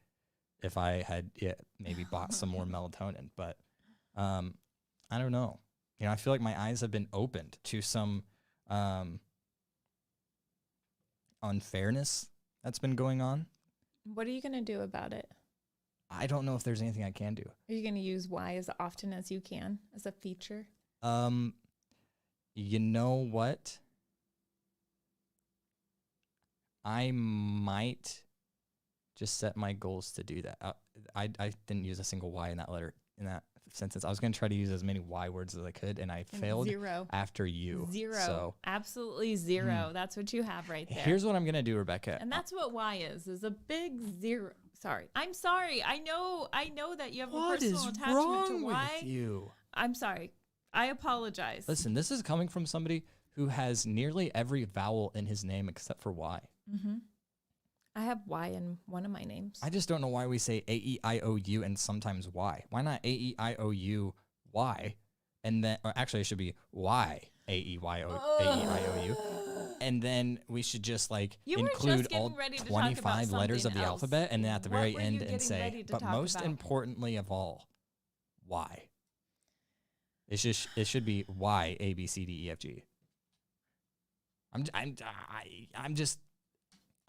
if I had maybe bought some more melatonin. But I don't know. You know, I feel like my eyes have been opened to some unfairness that's been going on. What are you going to do about it? I don't know if there's anything I can do. Are you going to use why as often as you can as a feature? You know what? I might just set my goals to do that. I didn't use a single Y in that letter, in that sentence. I was going to try to use as many Y words as I could, and I failed 0. after you. 0. So Absolutely 0. That's what you have right there. here's what I'm going to do, Rebecca. And that's what Y is a big 0. Sorry. I'm sorry. I know that you have a What is personal attachment wrong to Y. with you? I'm sorry. I apologize. Listen, this is coming from somebody who has nearly every vowel in his name except for Y. Mm-hmm. I have Y in one of my names. I just don't know why we say A-E-I-O-U and sometimes Y. Why not A-E-I-O-U-Y? And then, or actually, it should be Y, A-E-Y-O-U. And then we should just like You were just include getting all ready to talk about 25 letters of something the else. alphabet, and then at the What very were you end getting and say, ready to but talk most about?" importantly of all, Y. It should be Y, A, B, C, D, E, F, G. I've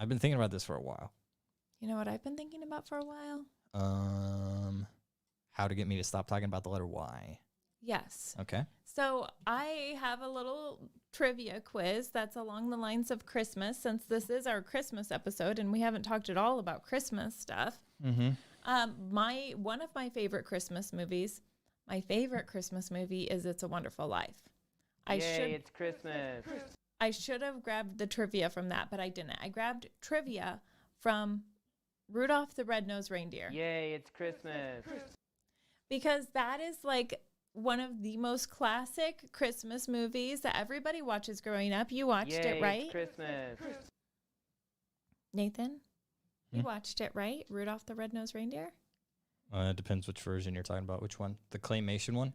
been thinking about this for a while. You know what I've been thinking about for a while? How to get me to stop talking about the letter Y. Yes. Okay. So I have a little trivia quiz that's along the lines of Christmas, since this is our Christmas episode and we haven't talked at all about Christmas stuff. Mm-hmm. One of my favorite Christmas movies, my favorite Christmas movie is It's a Wonderful Life. It's Christmas. I should have grabbed the trivia from that, but I didn't. I grabbed trivia from Rudolph the Red-Nosed Reindeer. Yay, it's Christmas. Because that is like one of the most classic Christmas movies that everybody watches growing up. You watched it, right? It's Christmas. Nathan, you watched it, right? Rudolph the Red-Nosed Reindeer? It depends which version you're talking about. Which one? The claymation one?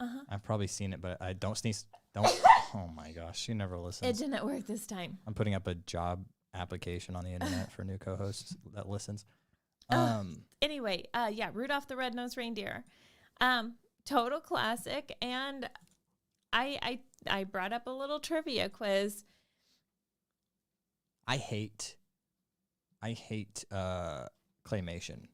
Uh-huh. I've probably seen it, but I don't sneeze. Don't. Oh my gosh, she never listens. It didn't work this time. I'm putting up a job application on the internet for new co-hosts that listens. Anyway, Rudolph the Red-Nosed Reindeer. Total classic, and I brought up a little trivia quiz. I hate claymation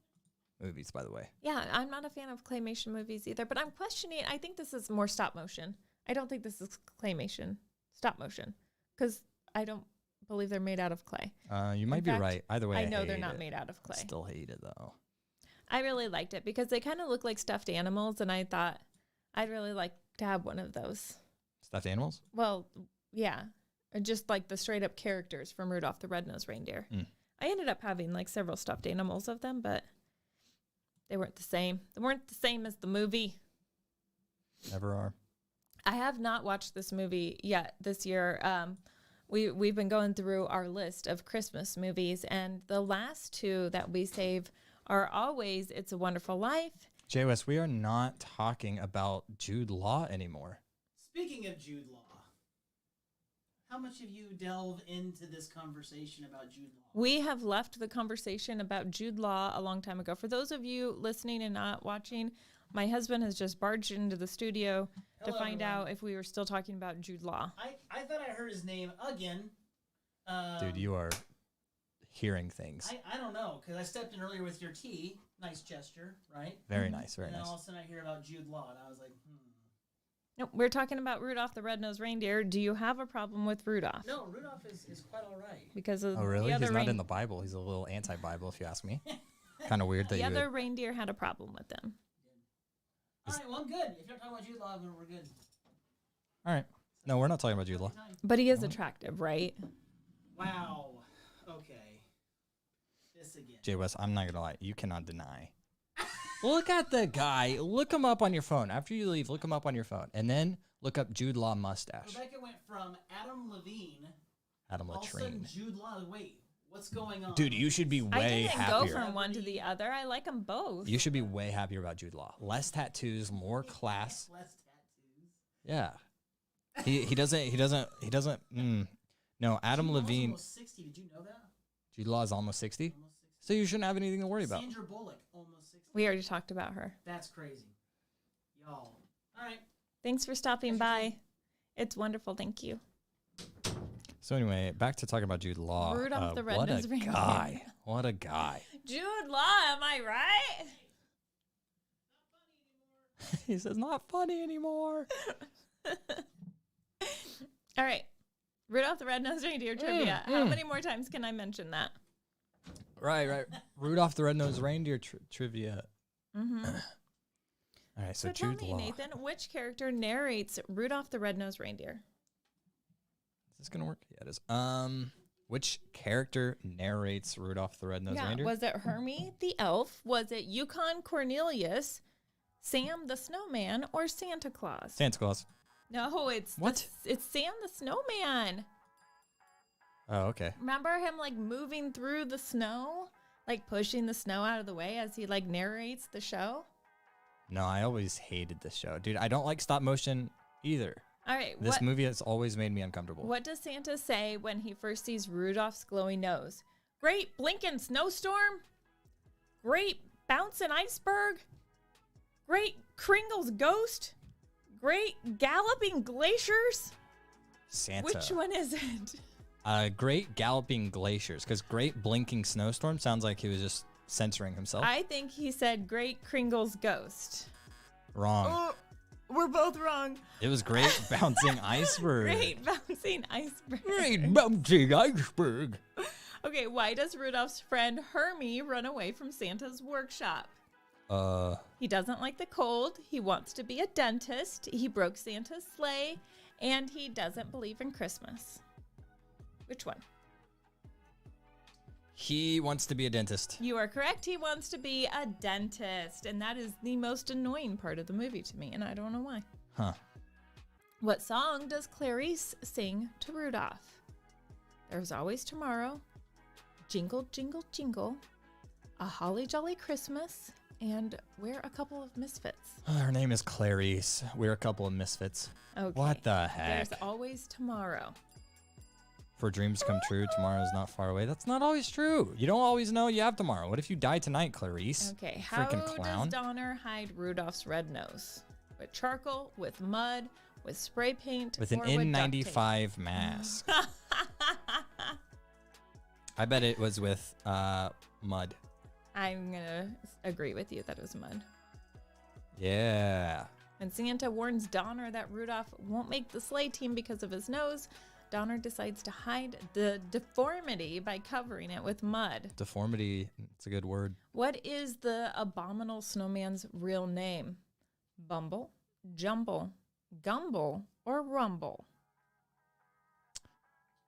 movies, by the way. Yeah, I'm not a fan of claymation movies either, but I'm questioning. I think this is more stop motion. I don't think this is claymation, stop motion, because I don't believe they're made out of clay. You might be right. Either way, I know they're hate not it. made out of clay. Still hate it though. I really liked it because they kind of look like stuffed animals, and I thought I'd really like to have one of those. Stuffed animals? Well, yeah, just like the straight up characters from Rudolph the Red-Nosed Reindeer. I ended up having like several stuffed animals of them, but they weren't the same. They weren't the same as the movie. Never are. I have not watched this movie yet this year. We've been going through our list of Christmas movies, and the last two that we save are always It's a Wonderful Life. Jay West, we are not talking about Jude Law anymore. Speaking of Jude Law, how much have you delved into this conversation about Jude Law? We have left the conversation about Jude Law a long time ago. For those of you listening and not watching, my husband has just barged into the studio to find out if we were still talking about Jude Law. I thought I heard his name again. Dude, you are hearing things. I don't know, because I stepped in earlier with your tea. Nice gesture, right? Very nice, very and then nice. all of a sudden I hear about Jude Law, and I was like, No, we're talking about Rudolph the Red-Nosed Reindeer. Do you have a problem with Rudolph? No, Rudolph is quite all right. Because of Oh, really? the other He's not in the Bible. He's a little anti-Bible, if you ask me. Kind of weird that the you other would... reindeer had a problem with them. All right, well, I'm good. If you're talking about Jude Law, we're good. All right. No, we're not talking about Jude Law. But he is attractive, right? Wow. Okay. This again. Jay West, I'm not going to lie. You cannot deny. Look at the guy. Look him up on your phone. After you leave, look him up on your phone. And then look up Jude Law mustache. Rebecca went from Adam Levine. Adam All of a sudden, Latrine. Jude Law. Wait, what's going on? Dude, you should be I way didn't happier. go from one to the other. I like them both. You should be way happier about Jude Law. Less tattoos, more class. Less tattoos. Yeah. He doesn't. No, Adam Jude Law's Levine. almost 60. Did you know that? Jude Law is almost 60. Almost 60. So you shouldn't have anything to worry about. Sandra Bullock, almost 60. We already talked about her. That's crazy. Y'all. All right. Thanks for stopping by. It's wonderful. Thank you. So anyway, back to talking about Jude Law. Rudolph the what a Red-Nosed Reindeer. guy. What a guy. Jude Law, am I right? He says, not funny anymore. All right. Rudolph the Red-Nosed Reindeer trivia. How many more times can I mention that? Right. Rudolph the Red-Nosed Reindeer trivia. Mm-hmm. All right, so tell Jude me, Law. Nathan, which character narrates Rudolph the Red-Nosed Reindeer? Is this going to work? Yeah, it is. Which character narrates Rudolph the Red-Nosed Reindeer? Was it Hermie the elf? Was it Yukon Cornelius, Sam the snowman, or Santa Claus? Santa Claus. No, it's What? It's Sam the snowman. Oh, okay. Remember him like moving through the snow, like pushing the snow out of the way as he like narrates the show? No, I always hated this show. Dude, I don't like stop motion either. All right. This movie has always made me uncomfortable. What does Santa say when he first sees Rudolph's glowing nose? Great blinking snowstorm? Great bouncing iceberg? Great Kringle's ghost? Great galloping glaciers? Santa. Which one is it? Great Galloping Glaciers, because Great Blinking Snowstorm sounds like he was just censoring himself. I think he said Great Kringle's Ghost. Wrong. Oh, we're both wrong. It was Great Bouncing Iceberg. Great Bouncing Iceberg. Great Bouncing Iceberg. Okay, why does Rudolph's friend Hermie run away from Santa's workshop? He doesn't like the cold. He wants to be a dentist. He broke Santa's sleigh. And he doesn't believe in Christmas. Which one? He wants to be a dentist. You are correct. He wants to be a dentist. And that is the most annoying part of the movie to me. And I don't know why. Huh. What song does Clarice sing to Rudolph? There's Always Tomorrow, Jingle, Jingle, Jingle, A Holly Jolly Christmas, and We're a Couple of Misfits. Her name is Clarice. We're a couple of misfits. Okay. What the heck? There's Always Tomorrow. For dreams to come true, tomorrow is not far away. That's not always true. You don't always know you have tomorrow. What if you die tonight, Clarice? Okay, how Freaking clown. does Donner hide Rudolph's red nose? With charcoal, with mud, with spray paint, With an or with duct tape? N95 mask. I bet it was with mud. I'm going to agree with you that it was mud. Yeah. When Santa warns Donner that Rudolph won't make the sleigh team because of his nose, Donner decides to hide the deformity by covering it with mud. Deformity, it's a good word. What is the abominable snowman's real name? Bumble, Jumble, Gumble, or Rumble?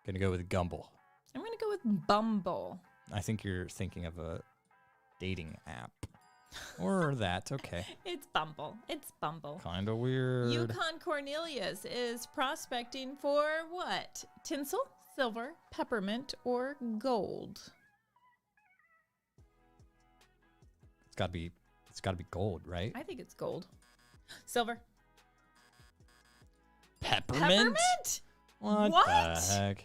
Gonna go with Gumble. I'm going to go with Bumble. I think you're thinking of a dating app. Or that, okay. It's Bumble. It's Bumble. Kinda weird. Yukon Cornelius is prospecting for what? Tinsel, silver, peppermint, or gold? It's gotta be gold, right? I think it's gold. Silver. Peppermint? Peppermint? What What? the heck?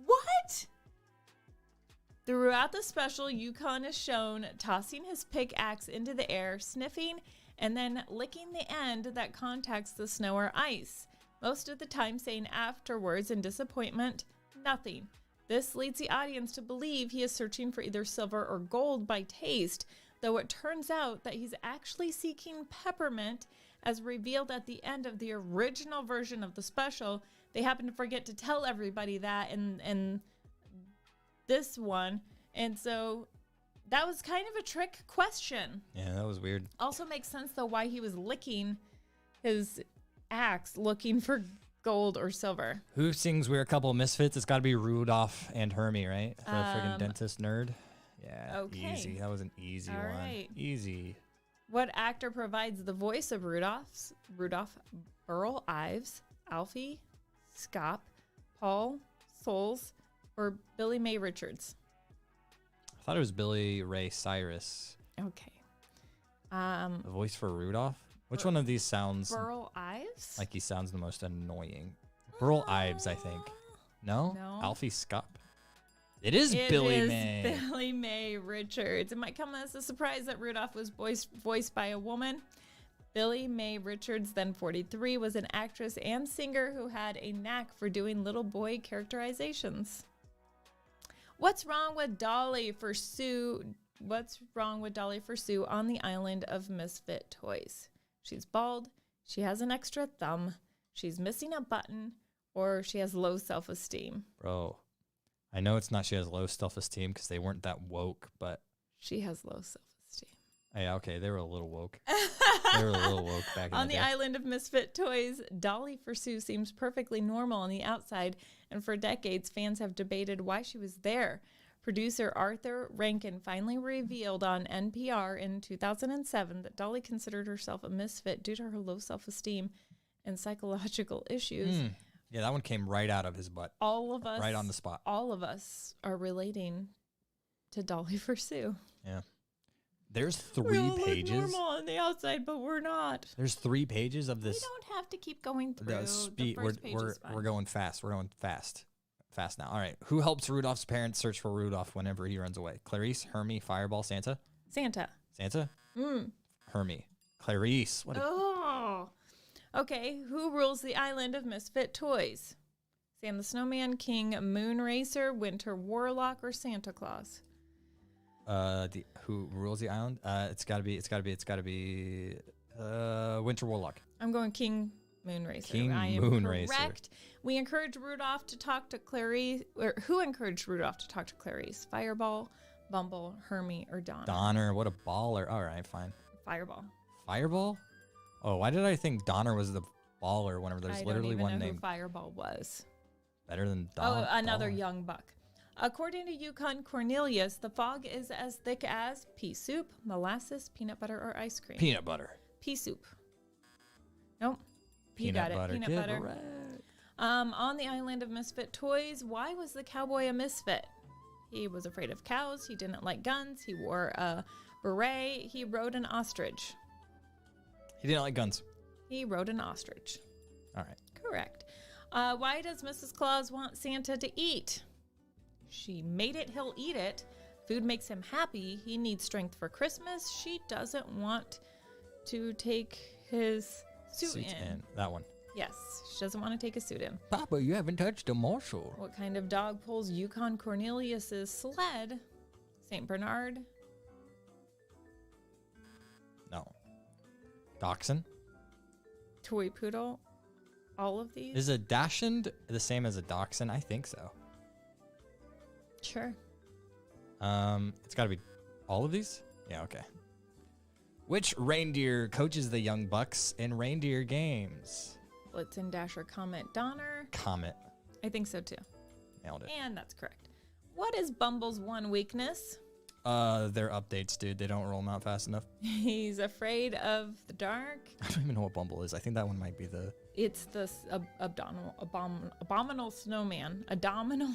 What? Throughout the special, Yukon is shown tossing his pickaxe into the air, sniffing, and then licking the end that contacts the snow or ice. Most of the time saying afterwards in disappointment, nothing. This leads the audience to believe he is searching for either silver or gold by taste, though it turns out that he's actually seeking peppermint, as revealed at the end of the original version of the special. They happen to forget to tell everybody that in this one, and so that was kind of a trick question. Yeah, that was weird. Also makes sense though why he was licking his axe looking for gold or silver. Who sings We're a Couple of Misfits? It's gotta be Rudolph and Hermie, right? The freaking dentist nerd. Yeah, okay. easy. That was an easy All one. right. Easy. What actor provides the voice of Rudolph? Burl Ives, Alfie Scott, Paul Soules, or Billy May Richards? I thought it was Billy Ray Cyrus. Okay. The voice for Rudolph? Which one of these sounds Burl Ives? like he sounds the most annoying? Burl Ives, I think. No? No. Alfie Scott. It is It Billy is May. Billy May Richards. It might come as a surprise that Rudolph was voiced by a woman. Billy May Richards, then 43, was an actress and singer who had a knack for doing little boy characterizations. What's wrong with Dolly for Sue? What's wrong with Dolly for Sue on the island of misfit toys? She's bald, she has an extra thumb, she's missing a button, or she has low self-esteem. Bro, I know it's not she has low self-esteem because they weren't that woke, but... She has low self-esteem. Yeah, okay, they were a little woke. They were a little woke back in On the the day. island of misfit toys, Dolly for Sue seems perfectly normal on the outside, and for decades, fans have debated why she was there. Producer Arthur Rankin finally revealed on NPR in 2007 that Dolly considered herself a misfit due to her low self-esteem and psychological issues. Yeah, that one came right out of his butt. All of us, Right on the spot. All of us are relating to Dolly for Sue. Yeah. There's We three all look pages. normal on the outside, but we're not. There's 3 pages of We this. don't have to keep going through. The The speed. first page is fine. We're going fast. We're going fast. Fast now. All right. Who helps Rudolph's parents search for Rudolph whenever he runs away? Clarice, Hermie, Fireball, Santa? Santa. Santa? Hermie. Clarice. What a Oh. Okay, who rules the island of misfit toys? Sam the Snowman, King Moonracer, Winter Warlock, or Santa Claus? Who rules the island? It's gotta be Winter Warlock. I'm going King Moonracer. King I am Moonracer. correct. We encouraged Rudolph to talk to Clarice. Or who encouraged Rudolph to talk to Clarice? Fireball, Bumble, Hermie, or Donner? Donner, what a baller. All right, fine. Fireball. Fireball? Oh, why did I think Donner was the baller whenever there's literally one I don't even know name who Fireball was. better than Oh, Donner? another young buck. According to Yukon Cornelius, the fog is as thick as pea soup, molasses, peanut butter, or ice cream. Peanut butter. Pea soup. Nope. You Peanut got butter. it. Peanut Get butter. wrecked. On the island of misfit toys, why was the cowboy a misfit? He was afraid of cows. He didn't like guns. He wore a beret. He rode an ostrich. He didn't like guns. He rode an ostrich. All right. Correct. Why does Mrs. Claus want Santa to eat? She made it, he'll eat it. Food makes him happy. He needs strength for Christmas. She doesn't want to take his suit in. That one. Yes, she doesn't want to take his suit in. Papa, you haven't touched a morsel. What kind of dog pulls Yukon Cornelius's sled? St. Bernard. No. Dachshund? Toy poodle. All of these? Is a dachshund the same as a dachshund? I think so. Sure. It's got to be all of these? Yeah, okay. Which reindeer coaches the young bucks in reindeer games? Blitzen, Dasher, Comet, Donner. Comet. I think so too. Nailed it. And that's correct. What is Bumble's one weakness? Their updates, dude. They don't roll them out fast enough. He's afraid of the dark. I don't even know what Bumble is. I think that one might be the... It's the abominable snowman. Abdominal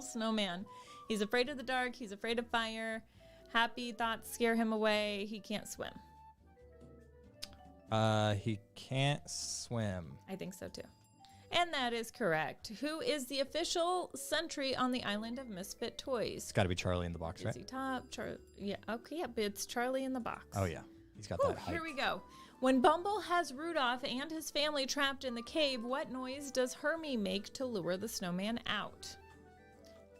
snowman. He's afraid of the dark. He's afraid of fire. Happy thoughts scare him away. He can't swim. He can't swim. I think so too. And that is correct. Who is the official sentry on the island of misfit toys? It's got to be Charlie in the box, right? Dizzy Top, yeah, okay, yeah, but it's Charlie in the box. Oh, yeah. He's got Whew, that height. here we go. When Bumble has Rudolph and his family trapped in the cave, what noise does Hermie make to lure the snowman out?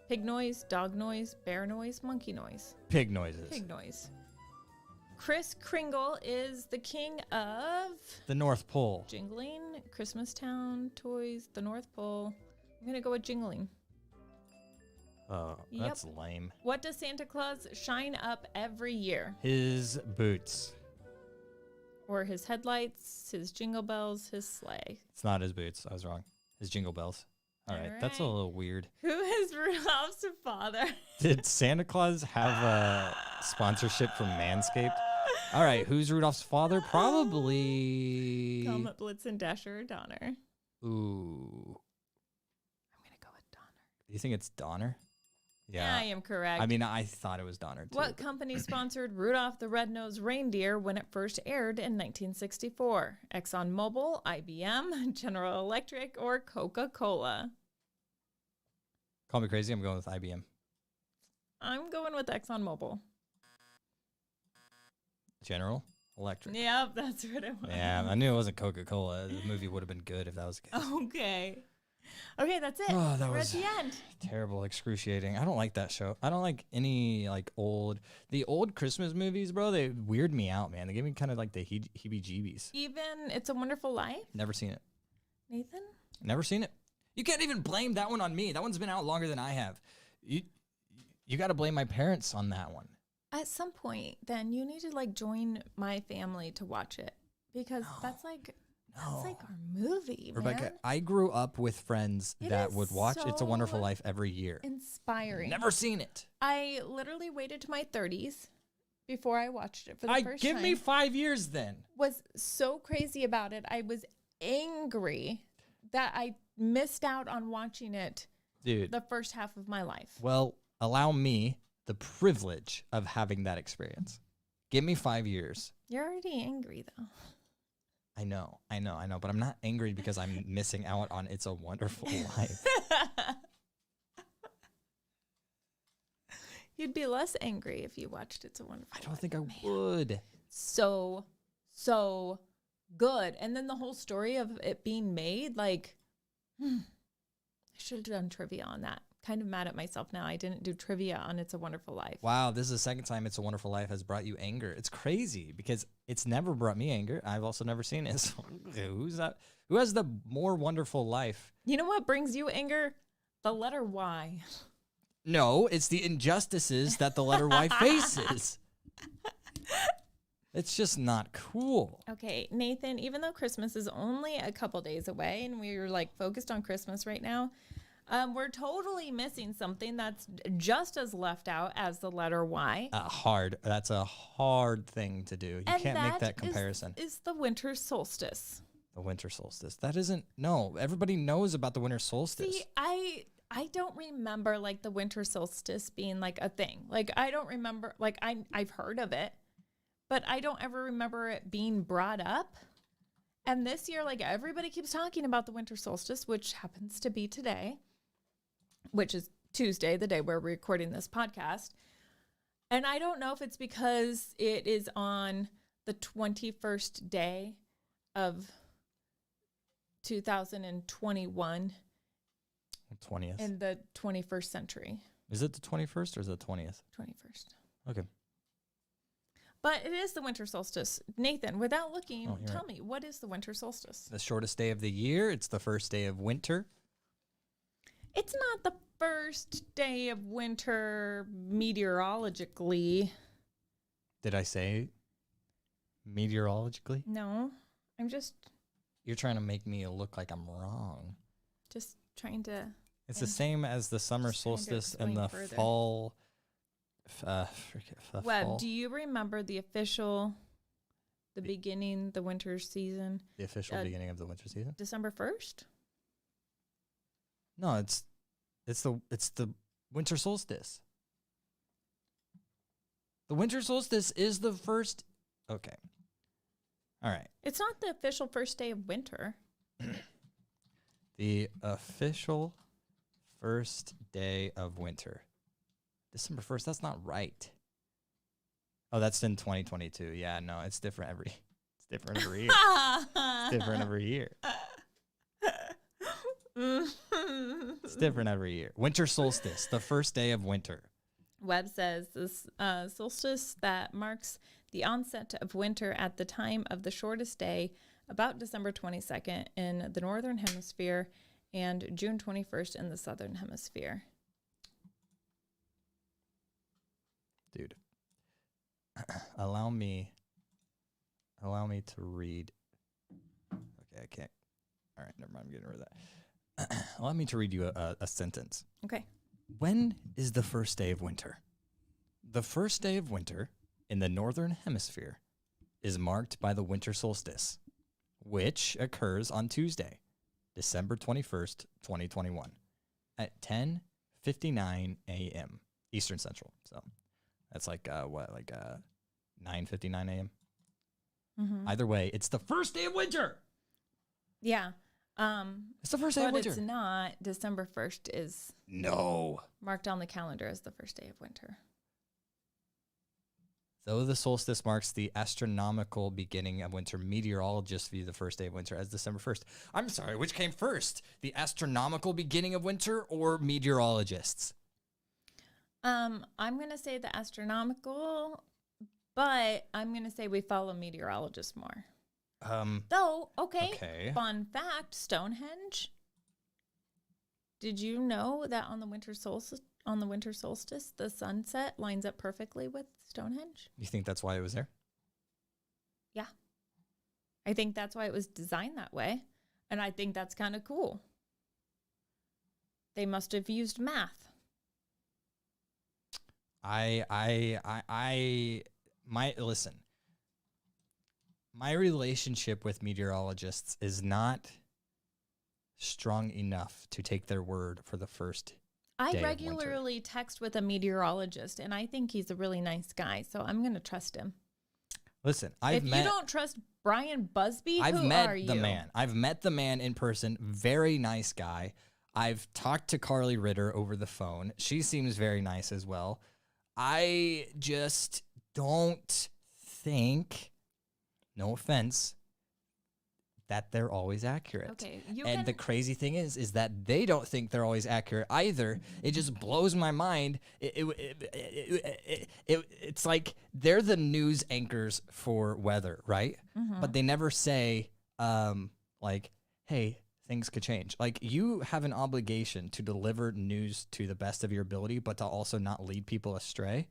Pig noise, dog noise, bear noise, monkey noise. Pig noises. Pig noise. Chris Kringle is the king of The North Pole. jingling, Christmas Town, toys, the North Pole. I'm going to go with jingling. Oh, Yep. that's lame. What does Santa Claus shine up every year? His boots. Or his headlights, his jingle bells, his sleigh. It's not his boots. I was wrong. His jingle bells. All right. That's a right. little weird. Who is Rudolph's father? Did Santa Claus have a sponsorship from Manscaped? All right. Who's Rudolph's father? Probably... Comet, Blitzen, Dasher, or Donner? Ooh. I'm going to go with Donner. You think it's Donner? I am correct. I mean, I thought it was Donner, too. What company sponsored Rudolph the Red-Nosed Reindeer when it first aired in 1964? ExxonMobil, IBM, General Electric, or Coca-Cola? Call me crazy. I'm going with IBM. I'm going with ExxonMobil. General Electric. Yep, that's what it was. Yeah, I knew it wasn't Coca-Cola. The movie would have been good if that was the case. Okay. Okay, that's it. Oh, that We're was at the end. terrible, excruciating. I don't like that show. I don't like any the old Christmas movies, bro. They weird me out, man. They give me kind of like the heebie-jeebies. Even It's a Wonderful Life? Never seen it. Nathan? Never seen it. You can't even blame that one on me. That one's been out longer than I have. You got to blame my parents on that one. At some point, then you need to join my family to watch it because that's our movie, Rebecca, man. I grew up with friends It that is would watch It's a so Wonderful Life every year. Inspiring. Never seen it. I literally waited to my 30s before I watched it for the first time. Give me 5 years then. Was so crazy about it. I was angry that I missed out on watching it Dude. the first half of my life. Well, allow me the privilege of having that experience. Give me 5 years. You're already angry, though. I know, but I'm not angry because I'm missing out on It's a Wonderful Life. You'd be less angry if you watched It's a Wonderful Life. I don't think I would. So good. And then the whole story of it being made, I should have done trivia on that. Kind of mad at myself now. I didn't do trivia on It's a Wonderful Life. Wow, this is the second time It's a Wonderful Life has brought you anger. It's crazy because it's never brought me anger. I've also never seen it. So who's that? Who has the more wonderful life? You know what brings you anger? The letter Y. No, it's the injustices that the letter Y faces. It's just not cool. Okay, Nathan, even though Christmas is only a couple days away and we're like focused on Christmas right now, we're totally missing something that's just as left out as the letter Y. That's a hard thing to do. You can't make that comparison. Is the winter solstice. The winter solstice. That isn't, no, everybody knows about the winter solstice. See, I don't remember like the winter solstice being like a thing. Like I don't remember, like I've heard of it, but I don't ever remember it being brought up. And this year, like everybody keeps talking about the winter solstice, which happens to be today, which is Tuesday, the day we're recording this podcast. And I don't know if it's because it is on the 21st day of 2021. 20th. In the 21st century. Is it the 21st or is it the 20th? 21st. Okay. But it is the winter solstice. Nathan, without looking, tell right. me, what is the winter solstice? The shortest day of the year. It's the first day of winter. It's not the first day of winter meteorologically. Did I say meteorologically? No, I'm just... You're trying to make me look like I'm wrong. Just trying to... It's the same as the summer solstice and the further. fall. Webb, fall. do you remember the beginning, the winter season? The official beginning of the winter season? December 1st? No, it's the winter solstice. The winter solstice is the first. Okay. All right. It's not the official first day of winter. The official first day of winter. December 1st, that's not right. Oh, that's in 2022. Yeah, no, it's different every year. It's different every year. It's different every year. Winter solstice, the first day of winter. Webb says this solstice that marks the onset of winter at the time of the shortest day, about December 22nd in the northern hemisphere and June 21st in the southern hemisphere. Dude, allow me to read. Okay, I can't. All right, never mind. I'm getting rid of that. Allow me to read you a sentence. Okay. When is the first day of winter? The first day of winter in the northern hemisphere is marked by the winter solstice, which occurs on Tuesday, December 21st, 2021, at 10:59 a.m. Eastern Central. So that's like 9:59 a.m. Mm-hmm. Either way, it's the first day of winter. Yeah. It's the first day of winter. But it's not. December 1st is marked on the calendar as the first day of winter. Though the solstice marks the astronomical beginning of winter, meteorologists view the first day of winter as December 1st. I'm sorry, which came first? The astronomical beginning of winter or meteorologists? I'm going to say the astronomical, but I'm going to say we follow meteorologists more. Though, okay, fun fact, Stonehenge. Did you know that on the winter solstice, the sunset lines up perfectly with Stonehenge? You think that's why it was there? Yeah. I think that's why it was designed that way, and I think that's kind of cool. They must have used math. Listen. My relationship with meteorologists is not strong enough to take their word for the first day I regularly text with a meteorologist, and I think he's a really nice guy, so I'm going to trust him. Listen, if you don't trust Brian Busby, I've who met are you? the man. I've met the man in person. Very nice guy. I've talked to Carly Ritter over the phone. She seems very nice as well. I just don't think, no offense, that they're always accurate. Okay, and the crazy thing is that they don't think they're always accurate either. It just blows my mind. It's like they're the news anchors for weather, right? But they never say, like, hey, things could change. Like, you have an obligation to deliver news to the best of your ability, but to also not lead people astray.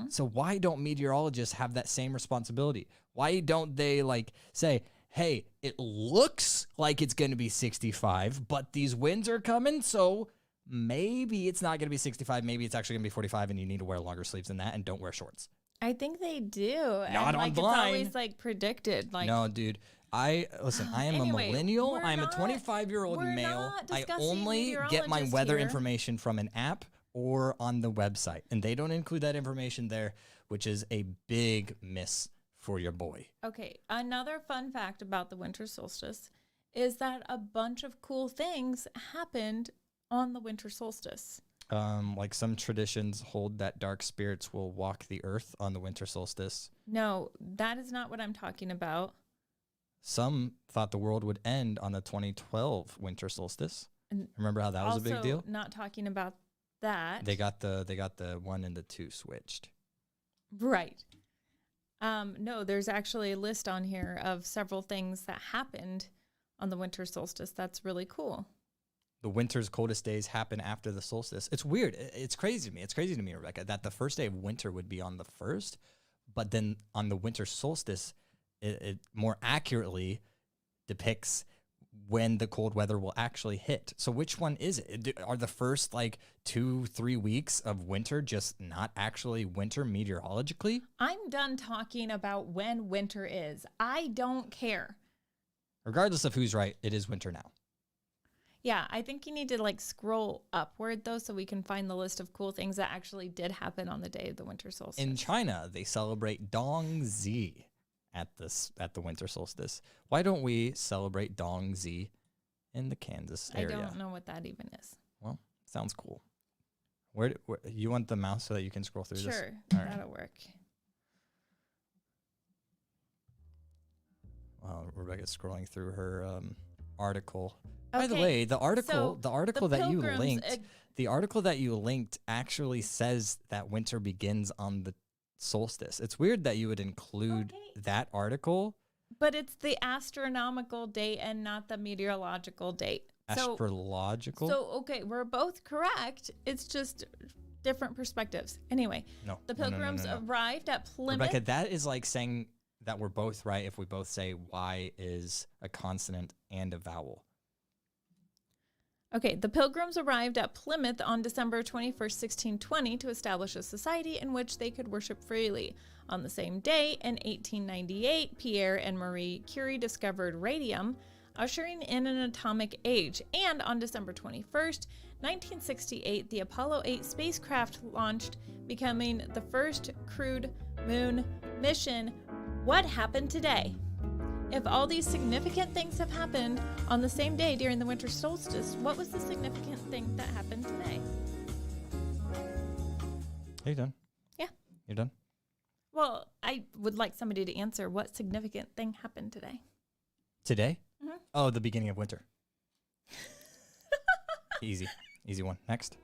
So why don't meteorologists have that same responsibility? Why don't they, like, say, hey, it looks like it's going to be 65, but these winds are coming, so maybe it's not going to be 65. Maybe it's actually going to be 45, and you need to wear longer sleeves than that, and don't wear shorts. I think they do. Not and, like, online. It's always, like, predicted. Like, no, dude. I am Anyway, a millennial. we're I'm a not- 25-year-old we're male. not I discussing only get my meteorologists weather here. information from an app or on the website, and they don't include that information there, which is a big miss for your boy. Okay, another fun fact about the winter solstice is that a bunch of cool things happened on the winter solstice. Like some traditions hold that dark spirits will walk the earth on the winter solstice. No, that is not what I'm talking about. Some thought the world would end on the 2012 winter solstice. And Remember how that was a big also deal? Not talking about that. They got the 1 and the 2 switched. Right. No, there's actually a list on here of several things that happened on the winter solstice. That's really cool. The winter's coldest days happen after the solstice. It's weird. It's crazy to me. It's crazy to me, Rebecca, that the first day of winter would be on the 1st, but then on the winter solstice, it more accurately depicts when the cold weather will actually hit. So which one is it? Are the first like 2-3 weeks of winter just not actually winter meteorologically? I'm done talking about when winter is. I don't care. Regardless of who's right, it is winter now. Yeah, I think you need to like scroll upward though so we can find the list of cool things that actually did happen on the day of the winter solstice. In China, they celebrate Dongzi at the winter solstice. Why don't we celebrate Dongzi in the Kansas area? I don't know what that even is. Well, sounds cool. Where you want the mouse so that you can scroll through this? Sure, All right. that'll work. Wow, Rebecca's scrolling through her article. By the Okay, way, the article the that you Pilgrims, linked, the article that you linked actually says that winter begins on the solstice. It's weird that you would include that article. But it's the astronomical date and not the meteorological date. Astrological? So, okay, we're both correct. It's just different perspectives. Anyway, No. the no, no, no, Pilgrims no, no. arrived at Plymouth. Rebecca, that is like saying that we're both right if we both say Y is a consonant and a vowel. Okay, the Pilgrims arrived at Plymouth on December 21st, 1620 to establish a society in which they could worship freely. On the same day, in 1898, Pierre and Marie Curie discovered radium, ushering in an atomic age. And on December 21st, 1968, the Apollo 8 spacecraft launched, becoming the first crewed moon mission. What happened today? If all these significant things have happened on the same day during the winter solstice, what was the significant thing that happened today? Are you done? Yeah. You're done? Well, I would like somebody to answer what significant thing happened today. Today? Mhm. Oh, the beginning of winter. Easy one. Next.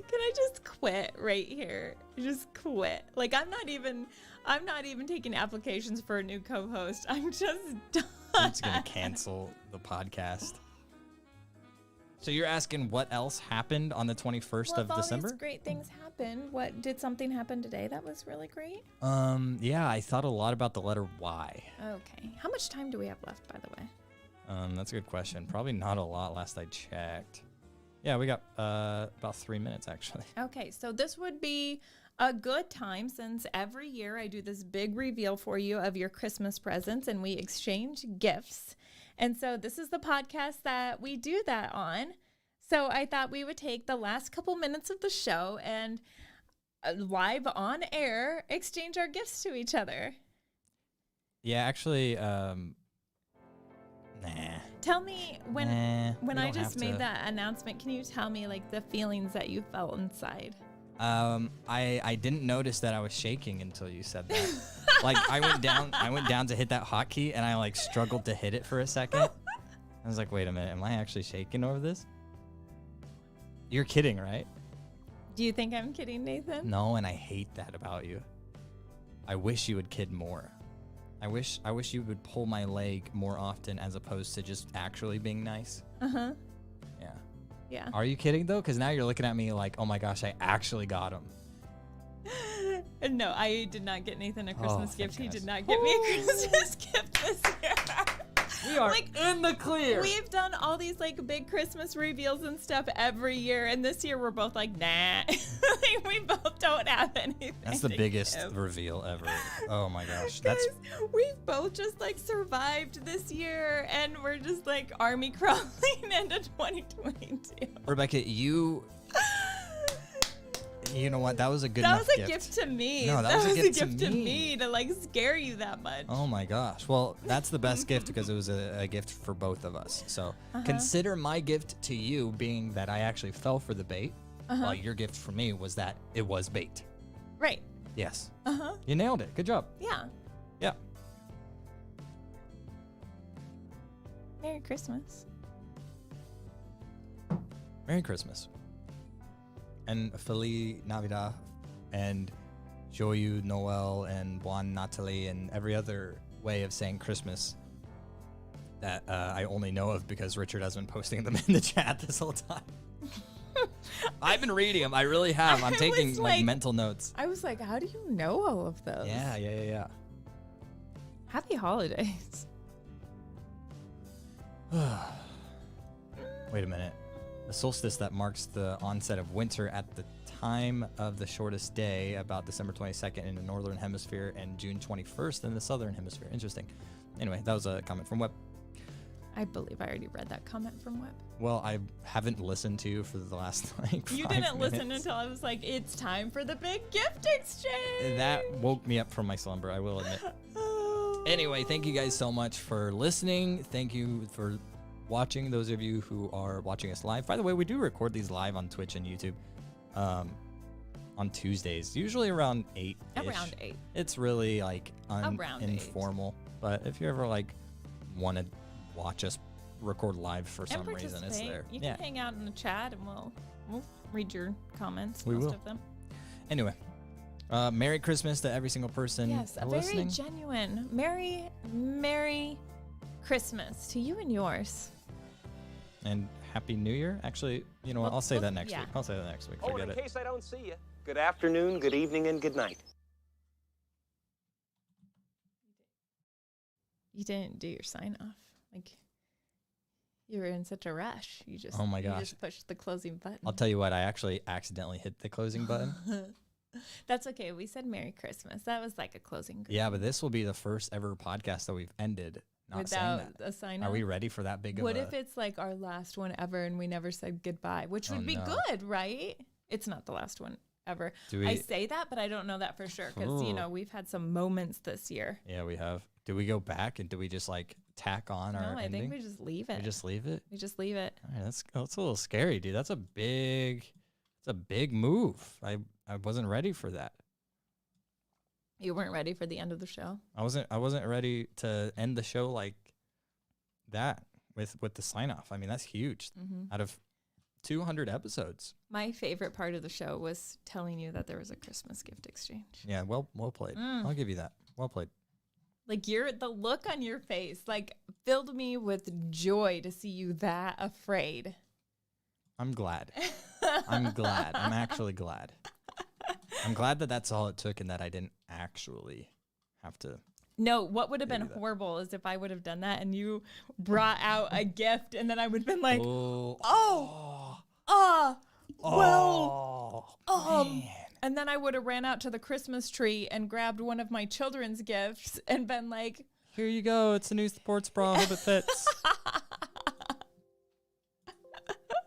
Can I just quit right here? Just quit. Like I'm not even taking applications for a new co-host. I'm just done. I'm just gonna cancel the podcast. So you're asking what else happened on the 21st of All December? these great things happen. What did something happen today that was really great? Yeah, I thought a lot about the letter Y. Okay. How much time do we have left, by the way? That's a good question. Probably not a lot last I checked. Yeah, we got about 3 minutes actually. Okay, so this would be a good time since every year I do this big reveal for you of your Christmas presents and we exchange gifts. And so this is the podcast that we do that on. So I thought we would take the last couple minutes of the show and live on air exchange our gifts to each other. Yeah, actually, nah. Tell me when we I don't just have made to. that announcement, can you tell me like the feelings that you felt inside? I didn't notice that I was shaking until you said that. Like I went down to hit that hotkey and I like struggled to hit it for a second. I was like, wait a minute, am I actually shaking over this? You're kidding, right? Do you think I'm kidding, Nathan? No, and I hate that about you. I wish you would kid more. I wish you would pull my leg more often as opposed to just actually being nice. Uh-huh. Yeah. Yeah. Are you kidding though? Because now you're looking at me like, oh my gosh, I actually got him. No, I did not get Nathan a Christmas gift. He goodness. did not get me a Christmas gift this year. We are Like, in the clear. We've done all these like big Christmas reveals and stuff every year, and this year we're both like, nah. Like, we both don't have anything. That's the to biggest give. reveal ever. Oh my gosh. Guys, That's we've both just like survived this year, and we're just like army crawling into 2022. Rebecca, you know what? That was a good That enough was a gift. gift to me. No, that was a gift to to me. me to like scare you that much. Oh my gosh. Well, that's the best gift because it was a gift for both of us. So consider my gift to you being that I actually fell for the bait, while your gift for me was that it was bait. Right. Yes. Uh-huh. You nailed it. Good job. Yeah. Yeah. Merry Christmas. Merry Christmas. And Feliz Navidad and Joyeux Noel and Bon Nathalie and every other way of saying Christmas that I only know of because Richard has been posting them in the chat this whole time. I've been reading them. I really have. I'm I taking was like like- mental notes. I was like, how do you know all of those? Yeah. Happy holidays. Wait a minute. The solstice that marks the onset of winter at the time of the shortest day, about December 22nd in the northern hemisphere and June 21st in the southern hemisphere. Interesting. Anyway, that was a comment from Web. I believe I already read that comment from Web. Well, I haven't listened to you for the last like You 5 didn't listen minutes. until I was like, it's time for the big gift exchange. That woke me up from my slumber, I will admit. Oh. Anyway, thank you guys so much for listening. Thank you for watching, those of you who are watching us live. By the way, we do record these live on Twitch and YouTube on Tuesdays, usually around 8. Around 8. It's really like Around 8. informal. But if you ever like want to watch us record live for And some reason, it's participate. there. You Yeah. can hang out in the chat and we'll read your comments. We most will. of them. Anyway, Merry Christmas to every single person Yes, a listening. very genuine Merry Christmas to you and yours. And Happy New Year. Actually, you know what? Well, I'll say that next yeah. week. I'll say that next week. Oh, and Forget in it. case I don't see you, good afternoon, good evening, and good night. You didn't do your sign off. Like you were in such a rush. You just Oh my you gosh. just pushed the closing button. I'll tell you what, I actually accidentally hit the closing button. That's okay. We said Merry Christmas. That was like a closing. Yeah, but this will be the first ever podcast that we've ended not saying without that. a sign Are off. we ready for that big What of a... if it's like our last one ever and we never said goodbye, which Oh, would be no. good, right? It's not the last one ever. Do we- I say that, but I don't know that for sure because, Ooh. we've had some moments this year. Yeah, we have. Do we go back and do we just like tack on our No, I ending? think we just leave it. We just leave it? We just leave it. All right, that's a little scary, dude. That's a big move. I wasn't ready for that. You weren't ready for the end of the show. I wasn't ready to end the show like that with the sign off. I mean, that's huge. Out of 200 episodes. My favorite part of the show was telling you that there was a Christmas gift exchange. Yeah, well played. I'll give you that. Well played. Like the look on your face, like filled me with joy to see you that afraid. I'm glad. I'm glad. I'm actually glad. I'm glad that that's all it took and that I didn't actually have to. No, what would have been Maybe that. horrible is if I would have done that and you brought out a gift and then I would have been like, Man. and then I would have ran out to the Christmas tree and grabbed one of my children's gifts and been like, Here you go. It's a new sports bra. Hope it fits.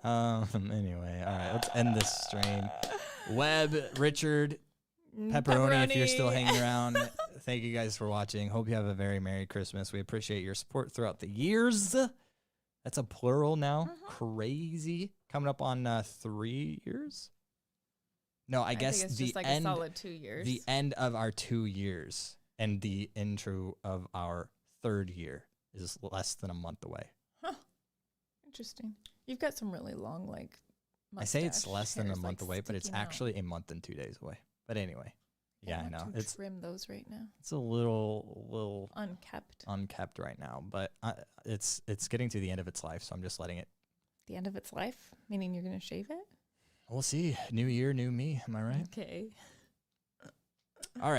Anyway, all right. Let's end this stream. Webb, Richard, Pepperoni, if you're still hanging around. Thank you guys for watching. Hope you have a very Merry Christmas. We appreciate your support throughout the years. That's a plural now. Crazy. Coming up on 3 years. No, I guess think it's the just like end, a solid 2 years. the end of our 2 years and the intro of our 3rd year is less than a month away. Interesting. You've got some really long, like, I say it's mustache less than a hairs, month like, away, but it's sticking out. actually a month and 2 days away. But anyway, yeah, I want know to it's trim those right now. it's a little Unkept. right now, but it's getting to the end of its life, so I'm just letting it. The end of its life, meaning you're gonna shave it. We'll see. New year, new me. Am I right? Okay.